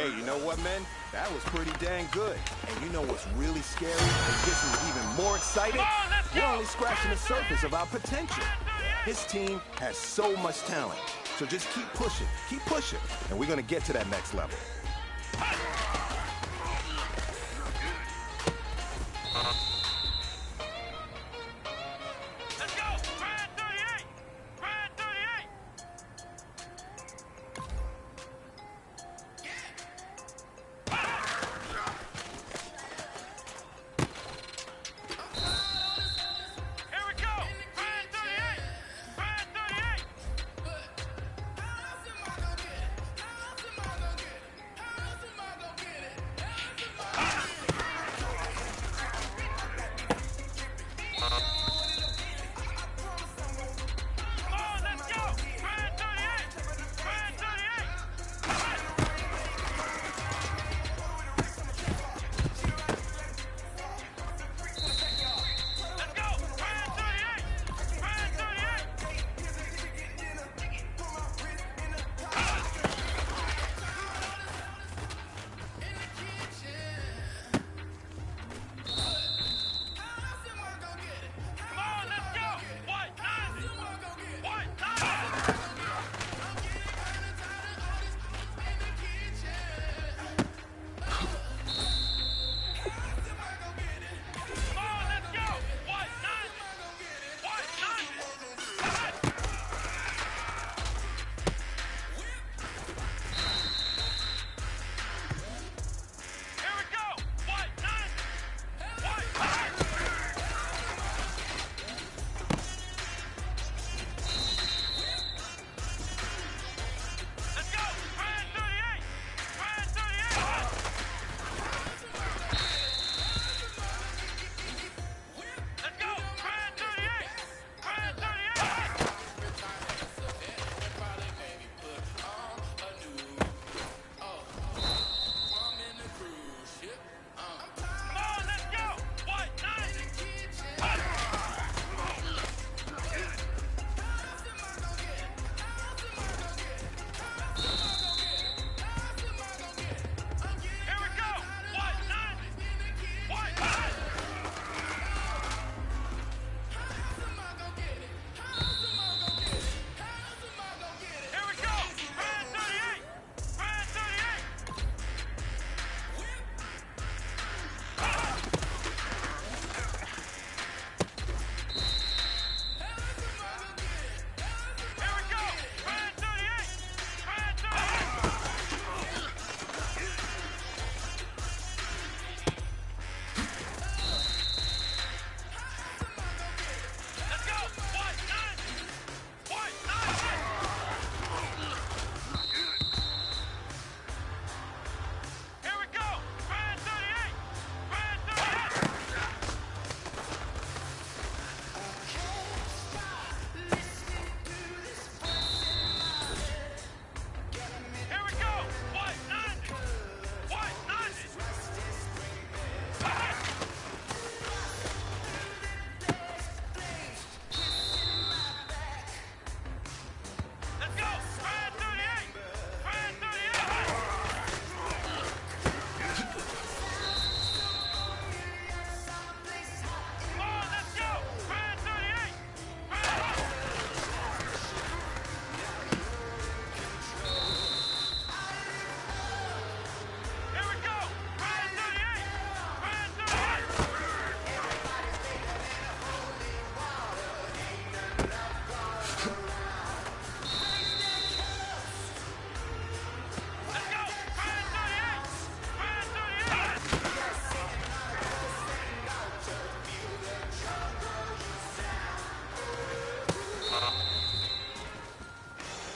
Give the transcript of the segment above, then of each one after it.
Hey, you know what, men? That was pretty dang good. And you know what's really scary and gets me even more excited? We're only scratching the surface of our potential. His team has so much talent. So just keep pushing, and we're gonna get to that next level.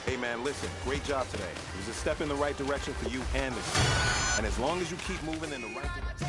Hey man, listen, great job today. It was a step in the right direction for you and the team. And as long as you keep moving in the right direction.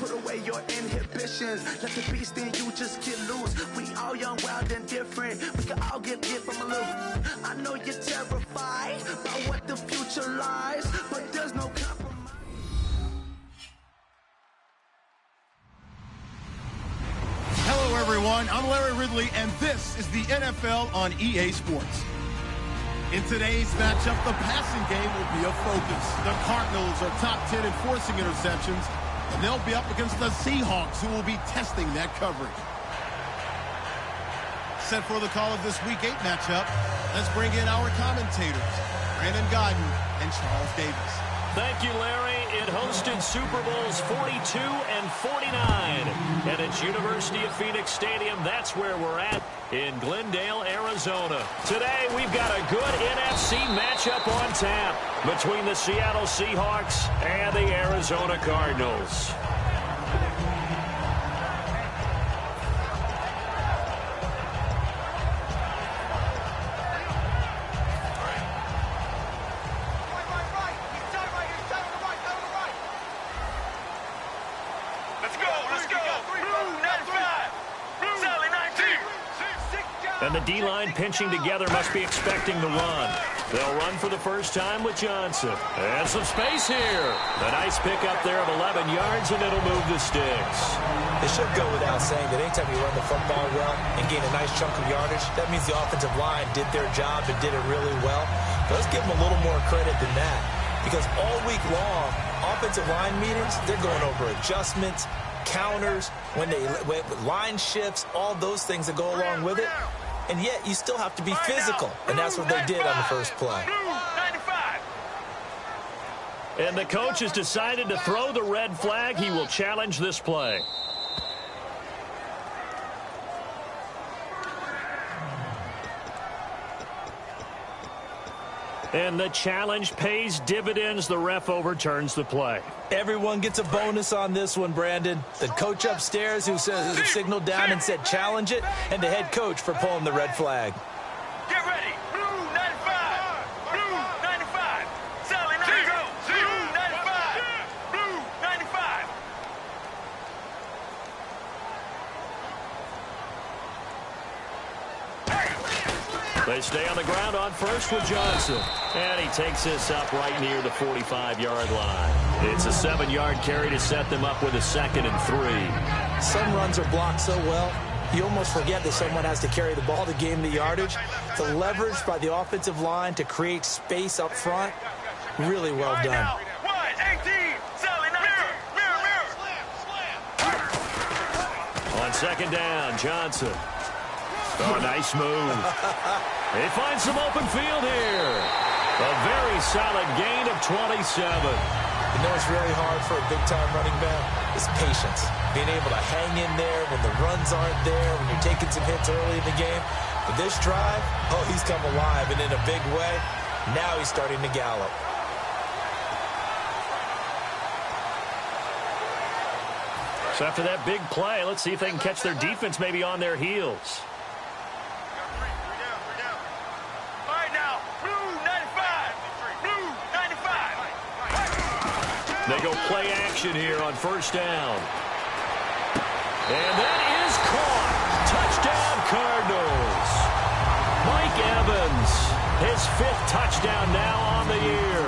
Put away your inhibitions. Let the beast in you just get loose. We all young, wild, and different. We can all get hit from a little. I know you're terrified by what the future lies, but there's no compromise. Hello, everyone. I'm Larry Ridley, and this is the NFL on EA Sports. In today's matchup, the passing game will be a focus. The Cardinals are top 10 in forcing interceptions, and they'll be up against the Seahawks, who will be testing that coverage. Set for the call of this Week 8 matchup, let's bring in our commentators, Brandon Godden and Charles Davis. Thank you, Larry. It hosted Super Bowls 42 and 49. And it's University of Phoenix Stadium. That's where we're at in Glendale, Arizona. Today, we've got a good NFC matchup on tap between the Seattle Seahawks and the Arizona Cardinals. And the D-line pinching together must be expecting the run. They'll run for the first time with Johnson. And some space here. A nice pickup there of 11 yards, and it'll move the sticks. It should go without saying that anytime you run the football well and gain a nice chunk of yardage, that means the offensive line did their job and did it really well. But let's give them a little more credit than that. Because all week long, offensive line meetings, they're going over adjustments, counters, when line shifts, all those things that go along with it. And yet, you still have to be physical. And that's what they did on the first play. And the coach has decided to throw the red flag. He will challenge this play. And the challenge pays dividends. The ref overturns the play. Everyone gets a bonus on this one, Brandon. The coach upstairs who signaled down and said challenge it, and the head coach for pulling the red flag. Get ready. Blue 95. Blue 95. Sally 90. Blue 95. Blue 95. They stay on the ground on first with Johnson. And he takes this up right near the 45-yard line. It's a 7-yard carry to set them up with a 2nd and 3. Some runs are blocked so well, you almost forget that someone has to carry the ball to gain the yardage. The leverage by the offensive line to create space up front, really well done. On 2nd down, Johnson. Oh, nice move. They find some open field here. A very solid gain of 27. You know what's really hard for a big-time running back? Is patience. Being able to hang in there when the runs aren't there, when you're taking some hits early in the game. But this drive, oh, he's come alive, and in a big way. Now he's starting to gallop. So after that big play, let's see if they can catch their defense maybe on their heels. They go play action here on 1st down. And that is caught. Touchdown, Cardinals. Mike Evans, his 5th touchdown now on the year.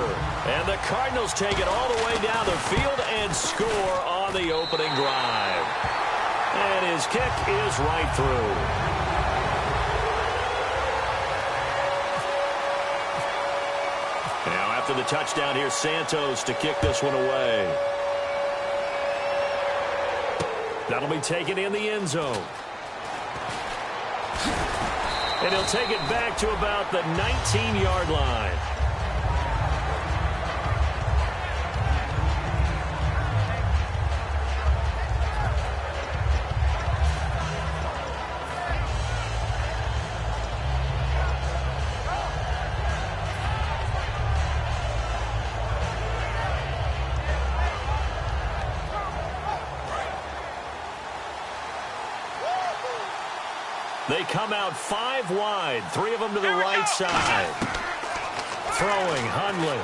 And the Cardinals take it all the way down the field and score on the opening drive. And his kick is right through. After the touchdown, here's Santos to kick this one away. That'll be taken in the end zone. And he'll take it back to about the 19-yard line. They come out 5 wide, 3 of them to the right side. Throwing, Hundley.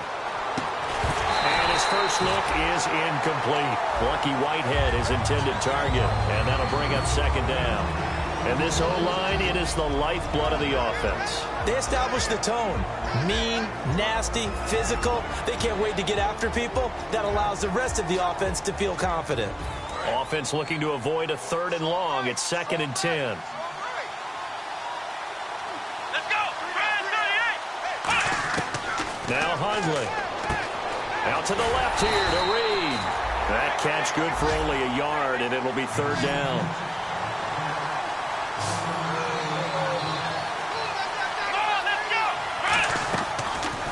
And his first look is incomplete. Lucky Whitehead, his intended target. And that'll bring up 2nd down. And this O-line, it is the lifeblood of the offense. They establish the tone. Mean, nasty, physical. They can't wait to get after people. That allows the rest of the offense to feel confident. Offense looking to avoid a 3rd and long. It's 2nd and 10. Let's go. friendly. Out to the left here to Reed. That catch good for only a yard, and it'll be third down.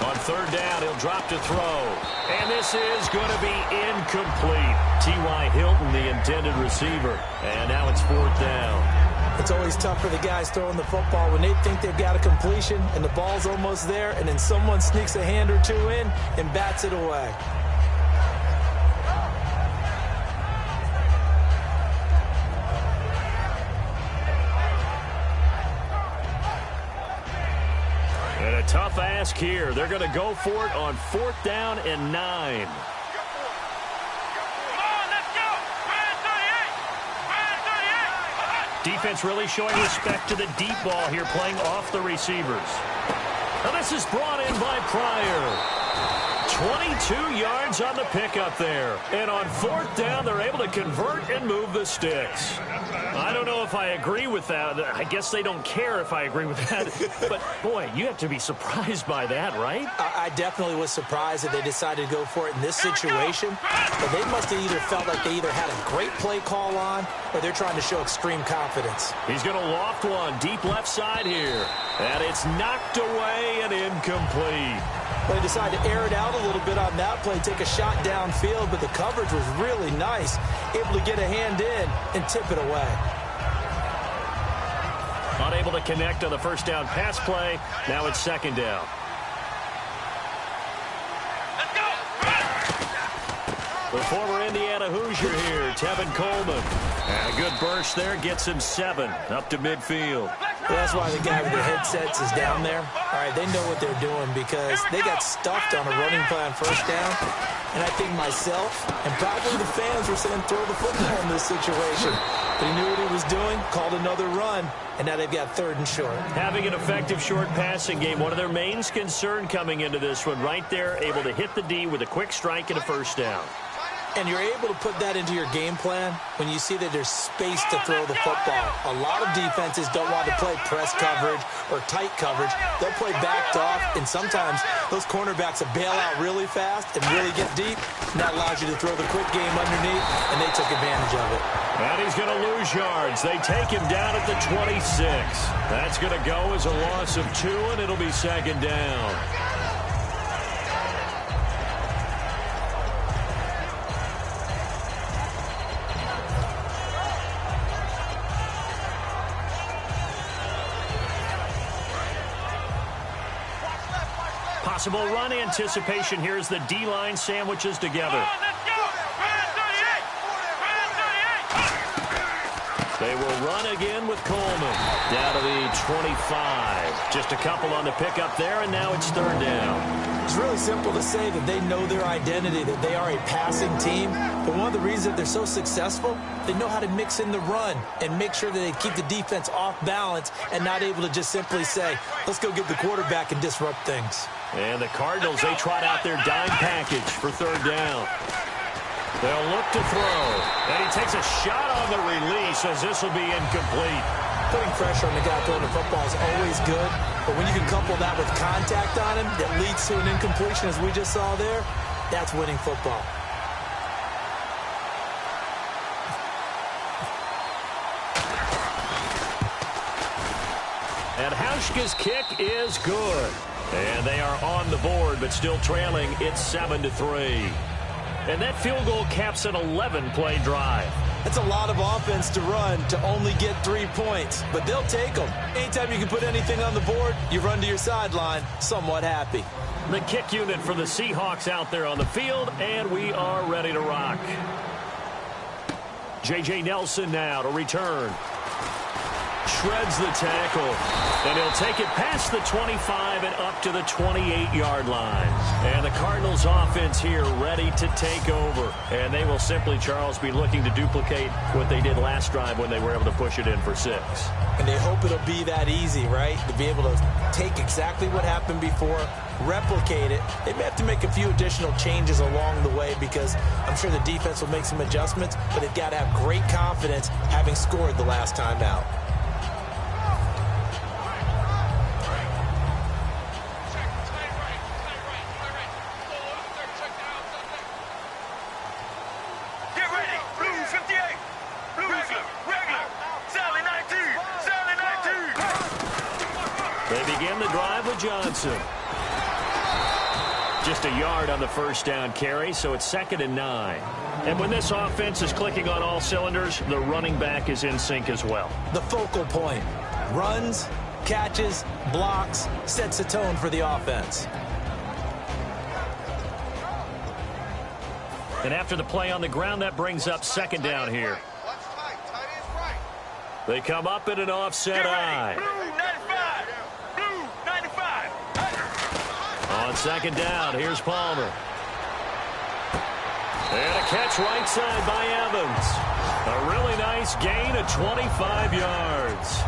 On third down, he'll drop to throw. And this is going to be incomplete. T.Y. Hilton, the intended receiver. And now it's fourth down. It's always tough for the guys throwing the football when they think they've got a completion and the ball's almost there, and then someone sneaks a hand or two in and bats it away. And a tough ask here. They're going to go for it on fourth down and 9. Defense really showing respect to the deep ball here, playing off the receivers. Now this is brought in by Pryor. 22 yards on the pickup there. And on fourth down, they're able to convert and move the sticks. I don't know if I agree with that. I guess they don't care if I agree with that. But, boy, you have to be surprised by that, right? I definitely was surprised that they decided to go for it in this situation. But they must have either felt like they either had a great play call on or they're trying to show extreme confidence. He's going to loft one deep left side here. And it's knocked away and incomplete. They decided to air it out a little bit on that play, take a shot downfield, but the coverage was really nice, able to get a hand in and tip it away. Unable to connect on the first down pass play. Now it's second down. The former Indiana Hoosier here, Tevin Coleman. And a good burst there, gets him 7 up to midfield. Well, that's why the guy with the headsets is down there. All right, they know what they're doing because they got stuffed on a running play on first down. And I think myself and probably the fans were saying throw the football in this situation. But he knew what he was doing, called another run, and now they've got third and short. Having an effective short passing game, one of their main concern coming into this one, right there, able to hit the D with a quick strike and a first down. And you're able to put that into your game plan when you see that there's space to throw the football. A lot of defenses don't want to play press coverage or tight coverage. They'll play backed off, and sometimes those cornerbacks will bail out really fast and really get deep, and that allows you to throw the quick game underneath, and they took advantage of it. And he's going to lose yards. They take him down at the 26. That's going to go as a loss of 2, and it'll be second down. Possible run anticipation here as the D-line sandwiches together. They will run again with Coleman. Down to the 25. Just a couple on the pickup there, and now it's third down. It's really simple to say that they know their identity, that they are a passing team. But one of the reasons that they're so successful, they know how to mix in the run and make sure that they keep the defense off balance and not able to just simply say, let's go get the quarterback and disrupt things. And the Cardinals, they trot out their dime package for third down. They'll look to throw. And he takes a shot on the release as this will be incomplete. Putting pressure on the guy throwing the football is always good, but when you can couple that with contact on him that leads to an incompletion, as we just saw there, that's winning football. And Hauschka's kick is good. And they are on the board, but still trailing. It's 7-3. And that field goal caps an 11-play drive. That's a lot of offense to run to only get 3 points, but they'll take them. Anytime you can put anything on the board, you run to your sideline somewhat happy. The kick unit for the Seahawks out there on the field, and we are ready to rock. J.J. Nelson now to return. Shreds the tackle, and he'll take it past the 25 and up to the 28-yard line. And the Cardinals offense here ready to take over. And they will simply, Charles, be looking to duplicate what they did last drive when they were able to push it in for 6. And they hope it'll be that easy, right? To be able to take exactly what happened before, replicate it. They may have to make a few additional changes along the way because I'm sure the defense will make some adjustments, but they've got to have great confidence having scored the last time out. to Johnson. Just a yard on the first down carry, so it's 2nd and 9. And when this offense is clicking on all cylinders, the running back is in sync as well. The focal point. Runs, catches, blocks, sets the tone for the offense. And after the play on the ground, that brings up 2nd down here. They come up in an offset eye. On 2nd down, here's Palmer. And a catch right side by Evans. A really nice gain of 25 yards.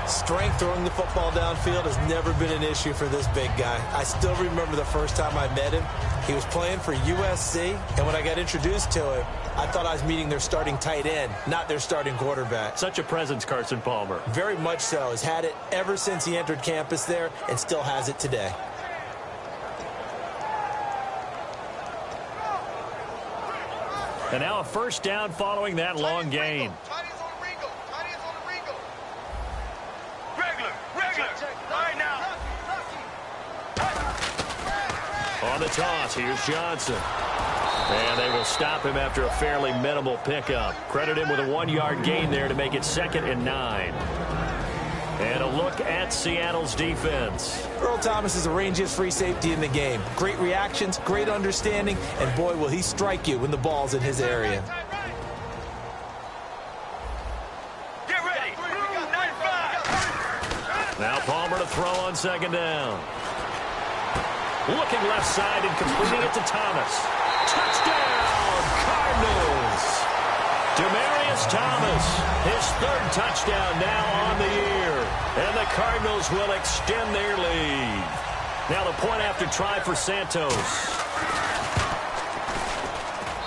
Strength throwing the football downfield has never been an issue for this big guy. I still remember the first time I met him. He was playing for USC, and when I got introduced to him, I thought I was meeting their starting tight end, not their starting quarterback. Such a presence, Carson Palmer. Very much so. Has had it ever since he entered campus there and still has it today. And now a first down following that long gain. On the toss, here's Johnson. And they will stop him after a fairly minimal pickup. Credit him with a 1-yard gain there to make it 2nd and 9. And a look at Seattle's defense. Earl Thomas is the rangiest free safety in the game. Great reactions, great understanding, and boy, will he strike you when the ball's in his area. Get ready. Now Palmer to throw on 2nd down. Looking left side and completing it to Thomas. Touchdown, Cardinals. Demaryius Thomas, his 3rd touchdown now on the year. And the Cardinals will extend their lead. Now the point after try for Santos.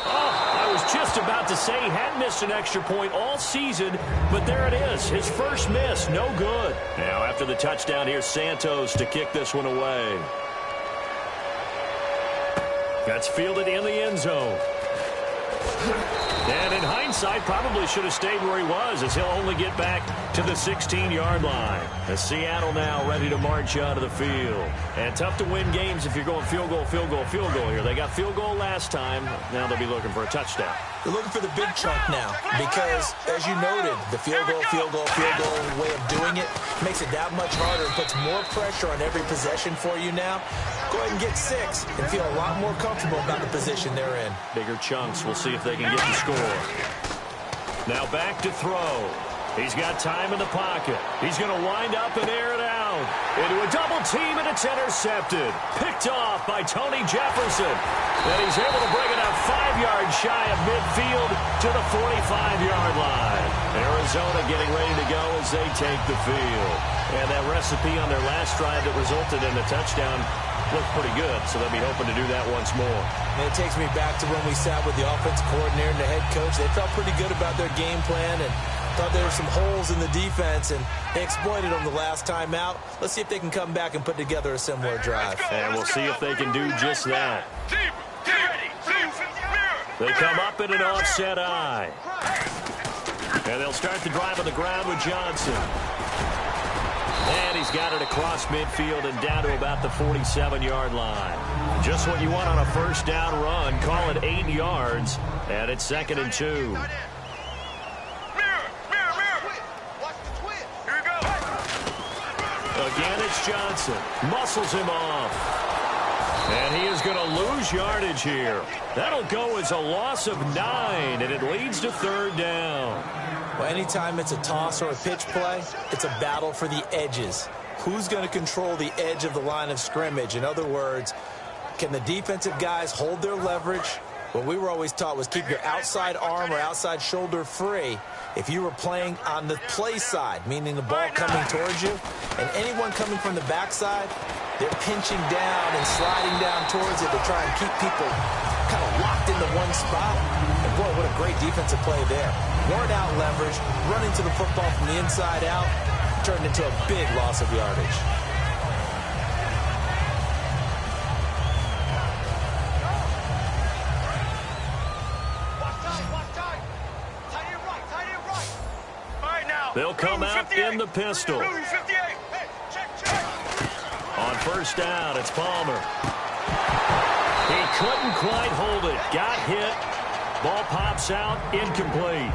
I was just about to say he hadn't missed an extra point all season, but there it is. His first miss, no good. Now after the touchdown, here's Santos to kick this one away. That's fielded in the end zone. And in hindsight, probably should have stayed where he was, as he'll only get back to the 16-yard line. As Seattle now ready to march out of the field. And tough to win games if you're going field goal, field goal, field goal here. They got field goal last time. Now they'll be looking for a touchdown. They're looking for the big chunk now because, as you noted, the field goal way of doing it makes it that much harder and puts more pressure on every possession for you now. Go ahead and get 6 and feel a lot more comfortable about the position they're in. Bigger chunks. We'll see if they can get the score. Now back to throw. He's got time in the pocket. He's going to wind up and air it out. Into a double team, and it's intercepted. Picked off by Tony Jefferson. And he's able to bring it up 5 yards shy of midfield to the 45-yard line. Arizona getting ready to go as they take the field. And that recipe on their last drive that resulted in a touchdown looked pretty good, so they'll be hoping to do that once more. And it takes me back to when we sat with the offensive coordinator and the head coach. They felt pretty good about their game plan and thought there were some holes in the defense, and they exploited them the last time out. Let's see if they can come back and put together a similar drive. And we'll see if they can do just that. They come up in an offset eye. And they'll start the drive on the ground with Johnson. And he's got it across midfield and down to about the 47-yard line. Just what you want on a first down run. Call it 8 yards, and it's 2nd and 2. Again, it's Johnson. Muscles him off. And he is going to lose yardage here. That'll go as a loss of 9, and it leads to 3rd down. Well, anytime it's a toss or a pitch play, it's a battle for the edges. Who's going to control the edge of the line of scrimmage? In other words, can the defensive guys hold their leverage? What we were always taught was keep your outside arm or outside shoulder free if you were playing on the play side, meaning the ball coming towards you. And anyone coming from the backside, they're pinching down and sliding down towards it to try and keep people kind of locked into one spot. And boy, what a great defensive play there. Worn out leverage, running to the football from the inside out, turned into a big loss of yardage. They'll come out in the pistol. On first down. It's Palmer. He couldn't quite hold it. Got hit. Ball pops out. Incomplete.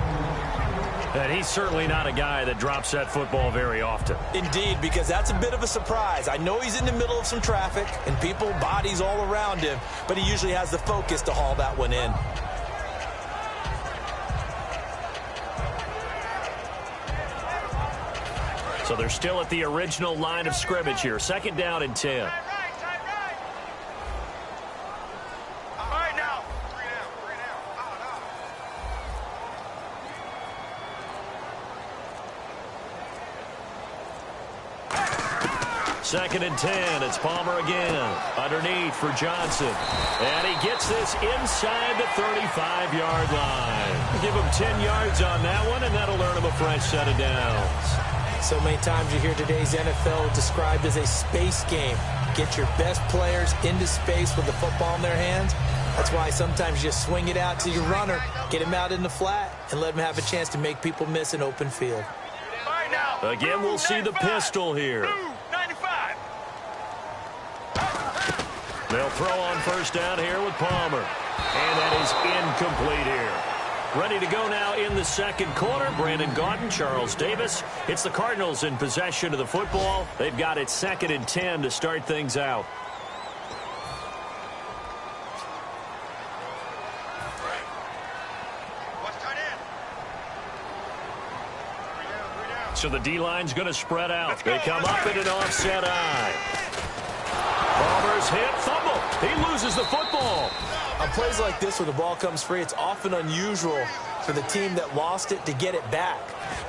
And he's certainly not a guy that drops that football very often. Indeed, because that's a bit of a surprise. I know he's in the middle of some traffic and people, bodies all around him, but he usually has the focus to haul that one in. So they're still at the original line of scrimmage here. Second down and 10. Second and 10. It's Palmer again. Underneath for Johnson. And he gets this inside the 35-yard line. Give him 10 yards on that one, and that'll earn him a fresh set of downs. So many times you hear today's NFL described as a space game. Get your best players into space with the football in their hands. That's why sometimes you just swing it out to your runner, get him out in the flat, and let him have a chance to make people miss an open field. Again, we'll see the pistol here. They'll throw on first down here with Palmer. And that is incomplete here. Ready to go now in the second quarter. Brandon Gaudin, Charles Davis. It's the Cardinals in possession of the football. They've got it second and 10 to start things out. So the D-line's going to spread out. They come up in an offset eye. Palmer's hit, fumble. He loses the football. On plays like this where the ball comes free, it's often unusual for the team that lost it to get it back.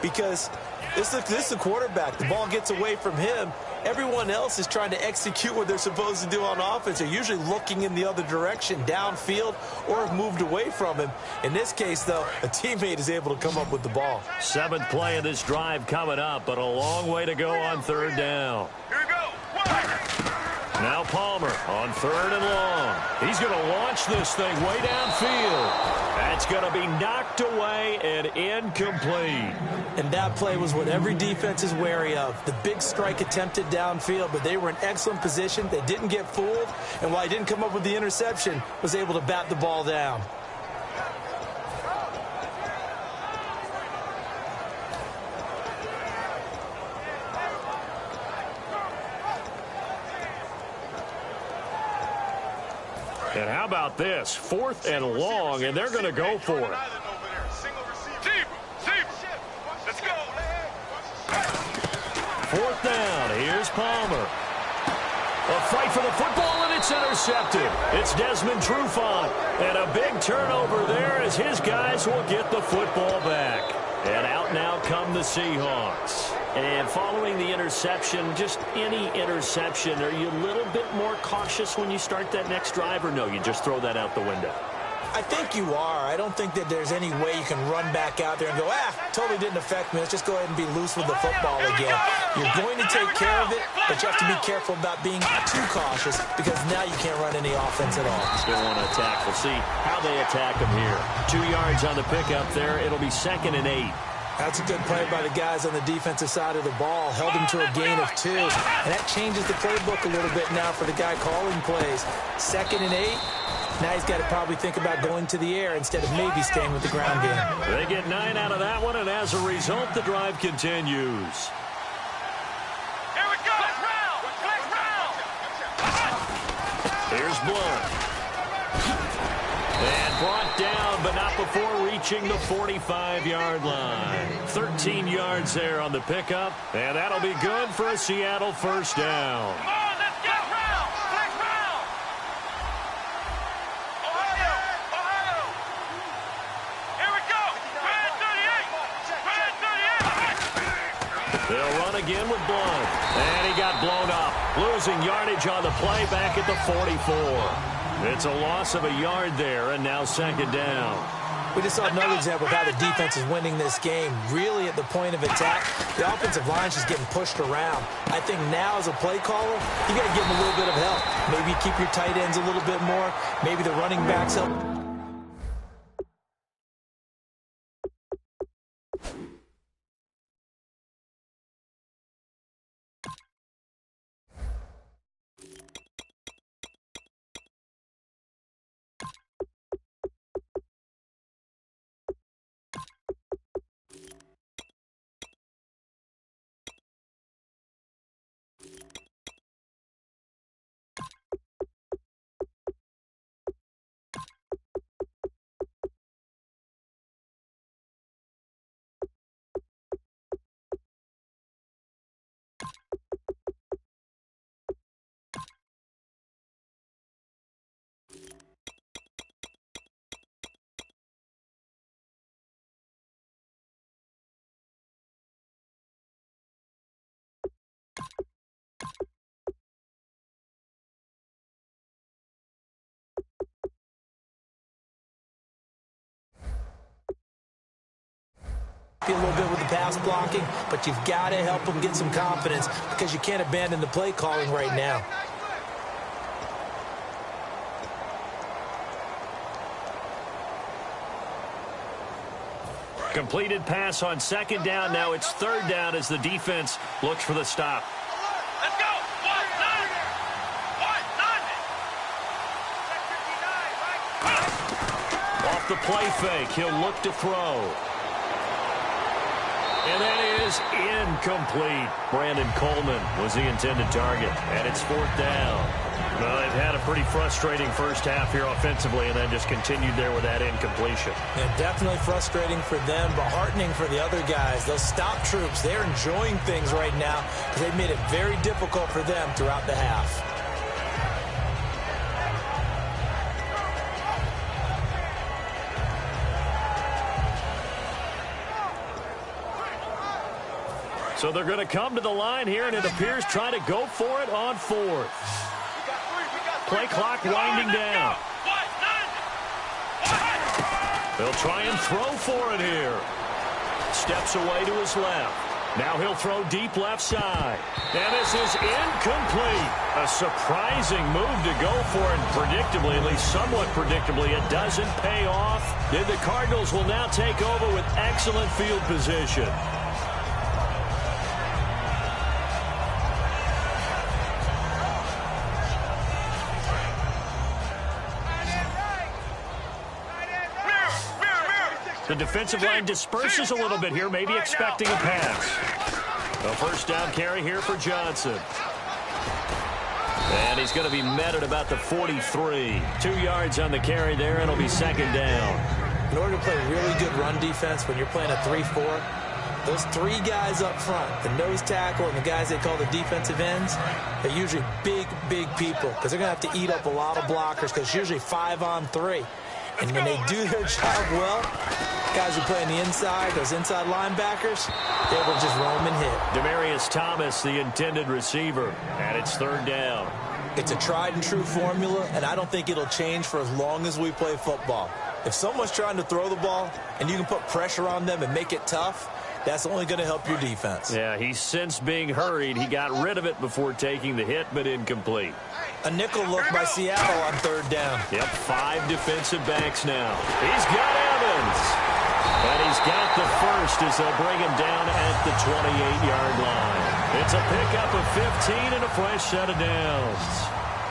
Because this is the quarterback. The ball gets away from him. Everyone else is trying to execute what they're supposed to do on offense. They're usually looking in the other direction, downfield, or have moved away from him. In this case, though, a teammate is able to come up with the ball. Seventh play of this drive coming up, but a long way to go on third down. Here we go. Now Palmer on third and long. He's going to launch this thing way downfield. That's going to be knocked away and incomplete. And that play was what every defense is wary of. The big strike attempted downfield, but they were in excellent position. They didn't get fooled, and while he didn't come up with the interception, was able to bat the ball down. And how about this? Fourth and long, and they're going to go for it. Let's go. Fourth down. Here's Palmer. A fight for the football, and it's intercepted. It's Desmond Trufant. And a big turnover there as his guys will get the football back. And out now come the Seahawks. And following the interception, just any interception, are you a little bit more cautious when you start that next drive, or no, you just throw that out the window? I think you are. I don't think that there's any way you can run back out there and go, totally didn't affect me. Let's just go ahead and be loose with the football again. You're going to take care of it, but you have to be careful about being too cautious because now you can't run any offense at all. Still want to attack. We'll see how they attack them here. 2 yards on the pickup there. It'll be 2nd and 8. That's a good play by the guys on the defensive side of the ball. Held him to a gain of 2. And that changes the playbook a little bit now for the guy calling plays. 2nd and 8. Now he's got to probably think about going to the air instead of maybe staying with the ground game. They get 9 out of that one, and as a result, the drive continues. Here we go. Here's Blunt. And brought down, but not before reaching the 45-yard line. 13 yards there on the pickup, and that'll be good for a Seattle first down. Come on, let's get round. Let's round. Ohio. Here we go. Red 38. They'll run again with Blunt. And he got blown up. Losing yardage on the play back at the 44. It's a loss of a yard there, and now 2nd down. We just saw another example of how the defense is winning this game. Really at the point of attack, the offensive line is just getting pushed around. I think now as a play caller, you got to give them a little bit of help. Maybe keep your tight ends a little bit more. Maybe the running backs help. a little bit with the pass blocking, but you've got to help them get some confidence because you can't abandon the play calling right now. Completed pass on second down. Now it's third down as the defense looks for the stop. Let's go. Off the play fake, he'll look to throw. And that is incomplete. Brandon Coleman was the intended target, and it's fourth down. Well, they've had a pretty frustrating first half here offensively, and then just continued there with that incompletion. Yeah, definitely frustrating for them, but heartening for the other guys. Those stop troops, they're enjoying things right now because they've made it very difficult for them throughout the half. So they're going to come to the line here, and it appears try to go for it on fourth. Play clock winding down. They'll try and throw for it here. Steps away to his left. Now he'll throw deep left side. And this is incomplete. A surprising move to go for it. Predictably, at least somewhat predictably, it doesn't pay off. Then the Cardinals will now take over with excellent field position. The defensive line disperses a little bit here, maybe expecting a pass. A first down carry here for Johnson. And he's going to be met at about the 43. 2 yards on the carry there, and it'll be second down. In order to play really good run defense when you're playing a 3-4, those three guys up front, the nose tackle and the guys they call the defensive ends, they're usually big, big people because they're going to have to eat up a lot of blockers because it's usually 5-on-3. And when they do their job well, guys who play on the inside, those inside linebackers, they will just roam and hit. Demaryius Thomas, the intended receiver, and it's third down. It's a tried-and-true formula, and I don't think it'll change for as long as we play football. If someone's trying to throw the ball and you can put pressure on them and make it tough, that's only going to help your defense. Yeah, he's since being hurried. He got rid of it before taking the hit, but incomplete. A nickel look by Seattle on third down. Yep, 5 defensive backs now. He's got Evans. And he's got the first as they'll bring him down at the 28-yard line. It's a pickup of 15 and a fresh set of downs.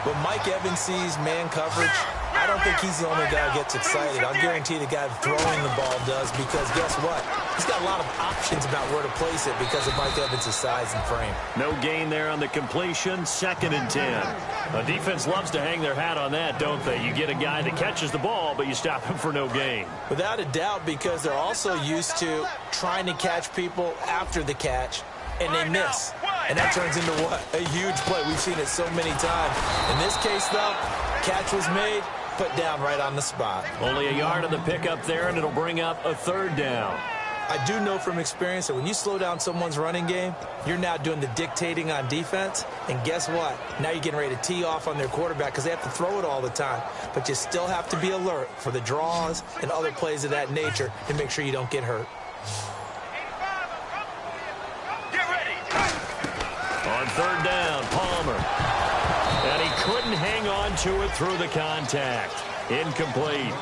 When Mike Evans sees man coverage, I don't think he's the only guy who gets excited. I'll guarantee the guy throwing the ball does because guess what? He's got a lot of options about where to place it because of Mike Evans' size and frame. No gain there on the completion, 2nd and 10. A defense loves to hang their hat on that, don't they? You get a guy that catches the ball, but you stop him for no gain. Without a doubt, because they're also used to trying to catch people after the catch, and they miss. And that turns into what? A huge play. We've seen it so many times. In this case, though, catch was made, put down right on the spot. Only a yard on the pickup there, and it'll bring up a third down. I do know from experience that when you slow down someone's running game, you're now doing the dictating on defense. And guess what? Now you're getting ready to tee off on their quarterback because they have to throw it all the time. But you still have to be alert for the draws and other plays of that nature to make sure you don't get hurt. Get ready. On third down, Palmer. And he couldn't hang on to it through the contact. Incomplete.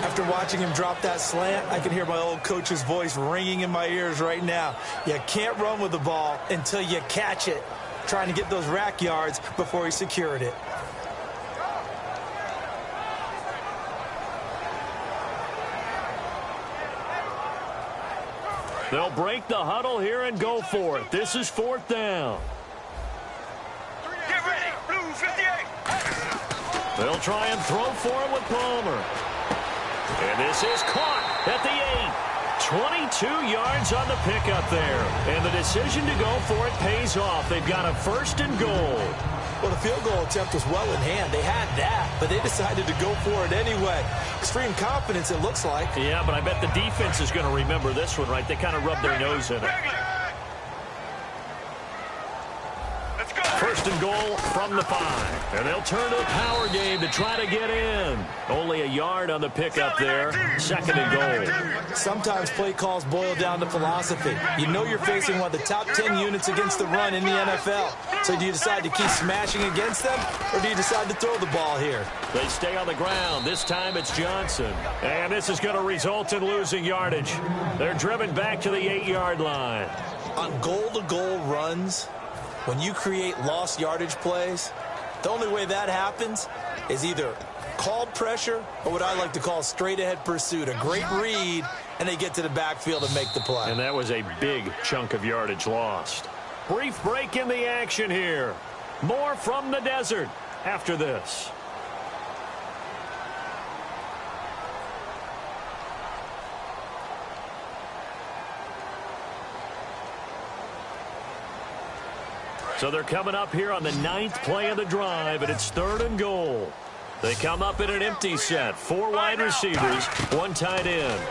After watching him drop that slant, I can hear my old coach's voice ringing in my ears right now. You can't run with the ball until you catch it. Trying to get those rack yards before he secured it. They'll break the huddle here and go for it. This is fourth down. Get ready. Blue 58. They'll try and throw for it with Palmer. And this is caught at the 8. 22 yards on the pickup there. And the decision to go for it pays off. They've got a 1st and goal. Well, the field goal attempt was well in hand. They had that, but they decided to go for it anyway. Extreme confidence, it looks like. Yeah, but I bet the defense is going to remember this one, right? They kind of rubbed their nose in it. Let's go. First First and goal from the 5. And they'll turn to a power game to try to get in. Only a yard on the pickup there. Second and goal. Sometimes play calls boil down to philosophy. You know you're facing one of the top 10 units against the run in the NFL. So do you decide to keep smashing against them, or do you decide to throw the ball here? They stay on the ground. This time it's Johnson. And this is going to result in losing yardage. They're driven back to the 8-yard line. On goal-to-goal runs, when you create lost yardage plays, the only way that happens is either called pressure or what I like to call straight-ahead pursuit. A great read, and they get to the backfield and make the play. And that was a big chunk of yardage lost. Brief break in the action here. More from the desert after this. So they're coming up here on the 9th play of the drive, and it's 3rd and goal. They come up in an empty set. 4 wide receivers, 1 tight end.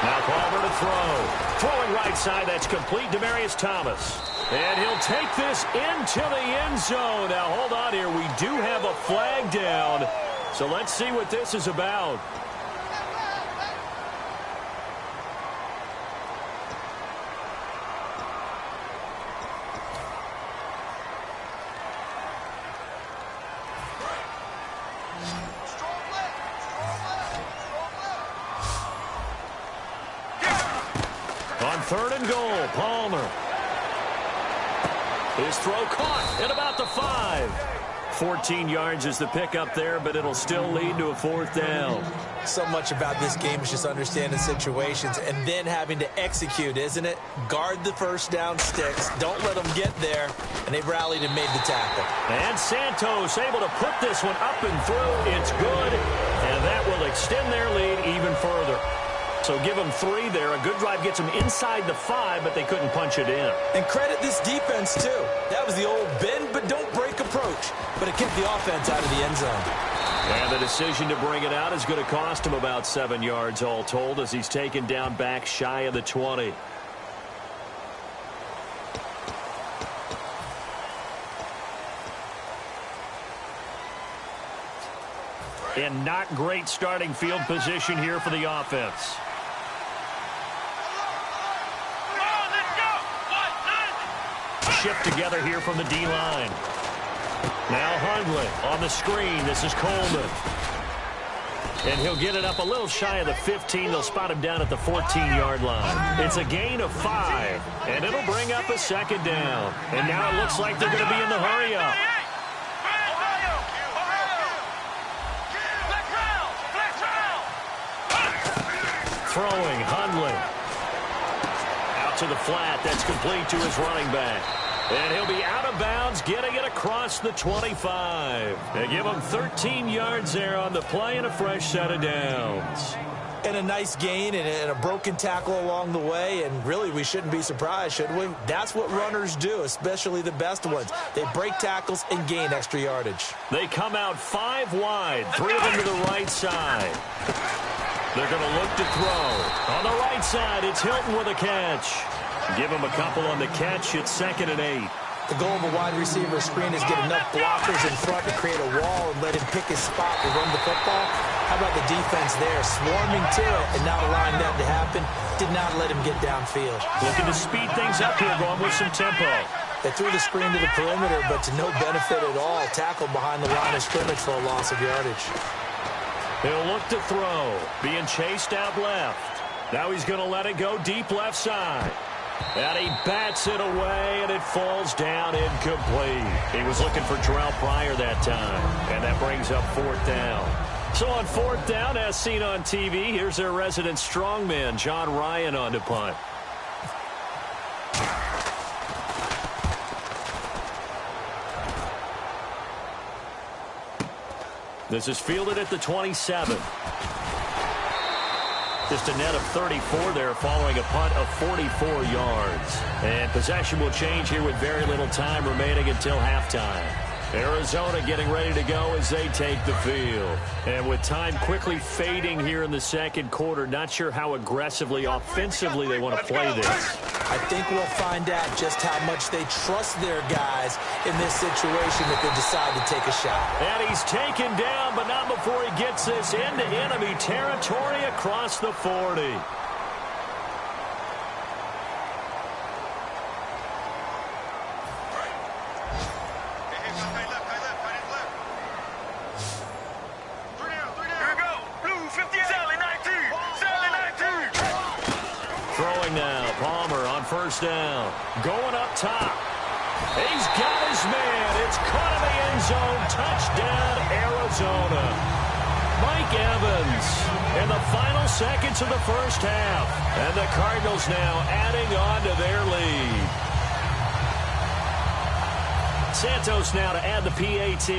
Now Palmer to throw. Throwing right side, that's complete. Demaryius Thomas. And he'll take this into the end zone. Now hold on here. We do have a flag down. So let's see what this is about. On 3rd and goal, Palmer. His throw caught at about the 5. 14 yards is the pickup there, but it'll still lead to a 4th down. So much about this game is just understanding situations and then having to execute, isn't it? Guard the first down sticks. Don't let them get there. And they rallied and made the tackle. And Santos able to put this one up and through. It's good. And that will extend their lead even further. So give them 3 there. A good drive gets them inside the 5, but they couldn't punch it in. And credit this defense, too. That was the old bend but don't break approach. But it kept the offense out of the end zone. And the decision to bring it out is going to cost him about 7 yards all told as he's taken down back shy of the 20. And not great starting field position here for the offense. Shift together here from the D-line. Now Hundley on the screen. This is Coleman. And he'll get it up a little shy of the 15. They'll spot him down at the 14-yard line. It's a gain of 5, and it'll bring up a 2nd down. And now it looks like they're going to be in the hurry-up. Throwing, Hundley. Out to the flat. That's complete to his running back. And he'll be out of bounds, getting it across the 25. They give him 13 yards there on the play and a fresh set of downs. And a nice gain and a broken tackle along the way. And really, we shouldn't be surprised, should we? That's what runners do, especially the best ones. They break tackles and gain extra yardage. They come out 5 wide, 3 of them to the right side. They're going to look to throw. On the right side, it's Hilton with a catch. Give him a couple on the catch. It's 2nd and 8. The goal of a wide receiver screen is get enough blockers in front to create a wall and let him pick his spot to run the football. How about the defense there, swarming to it and not allowing that to happen? Did not let him get downfield. Looking to speed things up here, going with some tempo. They threw the screen to the perimeter, but to no benefit at all. Tackled behind the line of scrimmage for a loss of yardage. He'll look to throw, being chased out left. Now he's going to let it go deep left side. And he bats it away, and it falls down incomplete. He was looking for Terrell Pryor that time, and that brings up 4th down. So on 4th down, as seen on TV, here's their resident strongman, John Ryan, on to punt. This is fielded at the 27. Just a net of 34 there following a punt of 44 yards. And possession will change here with very little time remaining until halftime. Arizona getting ready to go as they take the field. And with time quickly fading here in the 2nd quarter, not sure how aggressively, offensively they want to play this. I think we'll find out just how much they trust their guys in this situation if they decide to take a shot. And he's taken down, but not before he gets this into enemy territory across the 40. First down. Going up top. He's got his man. It's caught in the end zone. Touchdown, Arizona. Mike Evans in the final seconds of the first half. And the Cardinals now adding on to their lead. Santos now to add the PAT.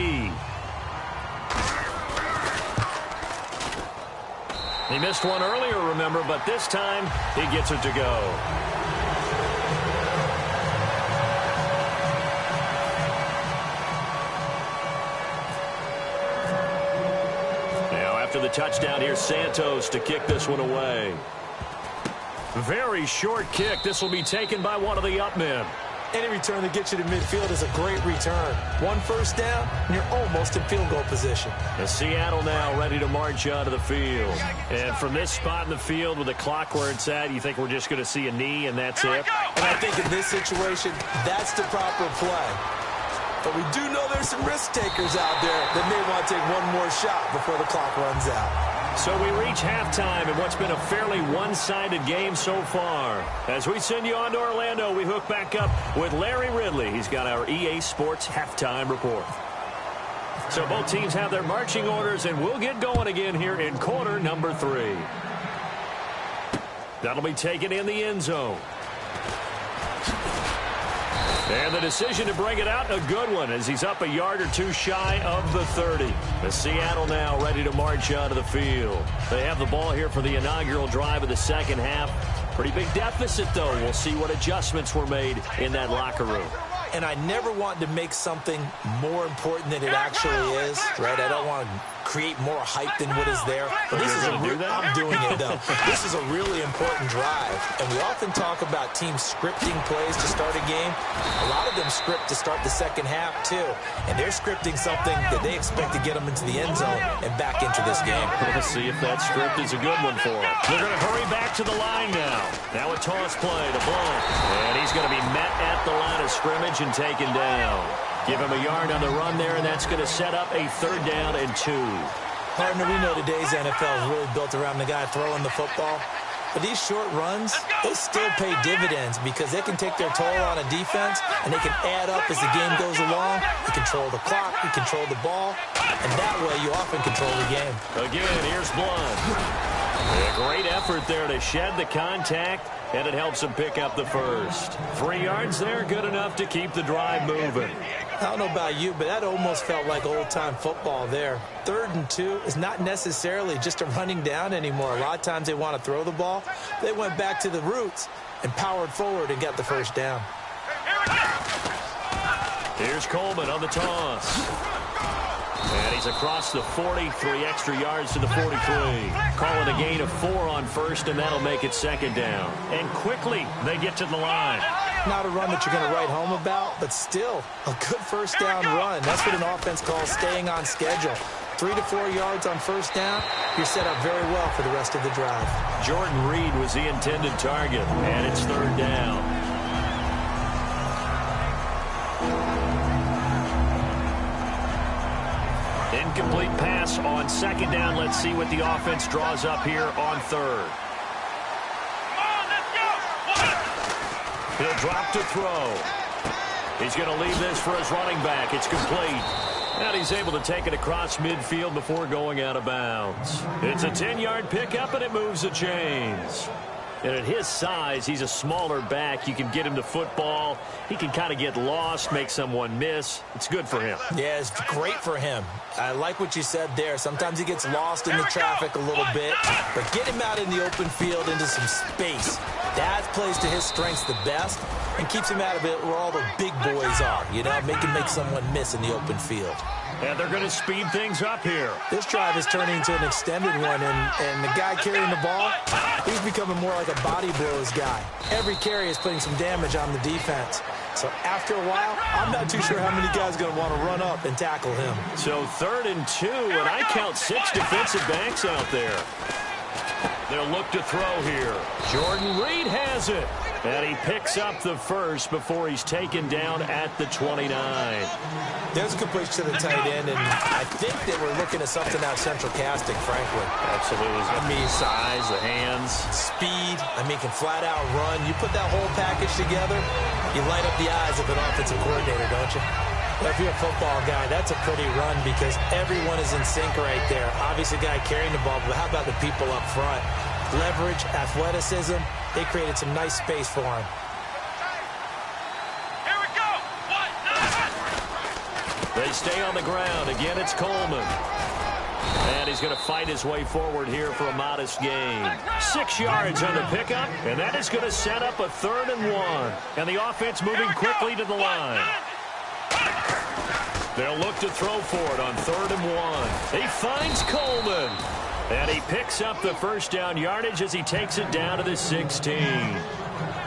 He missed one earlier, remember, but this time he gets it to go. After the touchdown, here's Santos to kick this one away. Very short kick. This will be taken by one of the up men. Any return that gets you to midfield is a great return. One first down, and you're almost in field goal position. And Seattle now ready to march onto the field. And from this spot in the field with the clock where it's at, you think we're just going to see a knee and that's it? And I think in this situation, that's the proper play. But we do know there's some risk takers out there that may want to take one more shot before the clock runs out. So we reach halftime in what's been a fairly one-sided game so far. As we send you on to Orlando, we hook back up with Larry Ridley. He's got our EA Sports halftime report. So both teams have their marching orders, and we'll get going again here in quarter number 3. That'll be taken in the end zone. And the decision to bring it out, a good one, as he's up a yard or two shy of the 30. The Seattle now ready to march onto the field. They have the ball here for the inaugural drive of the second half. Pretty big deficit, though. We'll see what adjustments were made in that locker room. And I never want to make something more important than it actually is, right? I don't want to create more hype than what is there. But this is I'm doing it, though. This is a really important drive. And we often talk about teams scripting plays to start a game. A lot of them script to start the second half, too. And they're scripting something that they expect to get them into the end zone and back into this game. Let's see if that script is a good one for them. They're going to hurry back to the line now. Now a toss play to Blount. And he's going to be met at the line of scrimmage and taken down. Give him a yard on the run there, and that's going to set up a 3rd down and 2. Partner, we know today's NFL is really built around the guy throwing the football. But these short runs, they still pay dividends because they can take their toll on a defense, and they can add up as the game goes along. You control the clock, you control the ball, and that way you often control the game. Again, here's Blount. A great effort there to shed the contact, and it helps him pick up the first. 3 yards there, good enough to keep the drive moving. I don't know about you, but that almost felt like old-time football there. 3rd and 2 is not necessarily just a running down anymore. A lot of times they want to throw the ball. They went back to the roots and powered forward and got the first down. Here's Coleman on the toss. And he's across the 40, 3 extra yards to the 43. Call it a gain of 4 on first, and that'll make it 2nd down. And quickly, they get to the line. Not a run that you're going to write home about, but still a good first down run. That's what an offense calls staying on schedule. 3 to 4 yards on first down, you're set up very well for the rest of the drive. Jordan Reed was the intended target, and it's 3rd down. Incomplete pass on 2nd down. Let's see what the offense draws up here on 3rd. He'll drop to throw. He's going to leave this for his running back. It's complete. And he's able to take it across midfield before going out of bounds. It's a 10-yard pickup, and it moves the chains. And at his size, he's a smaller back. You can get him the football. He can kind of get lost, make someone miss. It's good for him. Yeah, it's great for him. I like what you said there. Sometimes he gets lost in the traffic a little bit. But get him out in the open field into some space. That plays to his strengths the best and keeps him out of it where all the big boys are. You know, make him make someone miss in the open field. And they're going to speed things up here. This drive is turning into an extended one, and the guy carrying the ball, he's becoming more like a body blows guy. Every carry is putting some damage on the defense. So after a while, I'm not too sure how many guys are going to want to run up and tackle him. So 3rd and 2, and I count 6 defensive backs out there. They'll look to throw here. Jordan Reed has it. And he picks up the first before he's taken down at the 29. There's a completion to the tight end, and I think they were looking at something out central casting, frankly. Absolutely. I mean, size, the hands. Speed. I mean, can flat out run. You put that whole package together, you light up the eyes of an offensive coordinator, don't you? Well, if you're a football guy, that's a pretty run because everyone is in sync right there. Obviously, the guy carrying the ball, but how about the people up front? Leverage, athleticism. They created some nice space for him. Here we go. They stay on the ground. Again, it's Coleman. And he's going to fight his way forward here for a modest gain. 6 yards on the pickup, and that is going to set up a 3rd and 1. And the offense moving quickly to the line. They'll look to throw for it on 3rd and 1. He finds Coleman. And he picks up the first down yardage as he takes it down to the 16.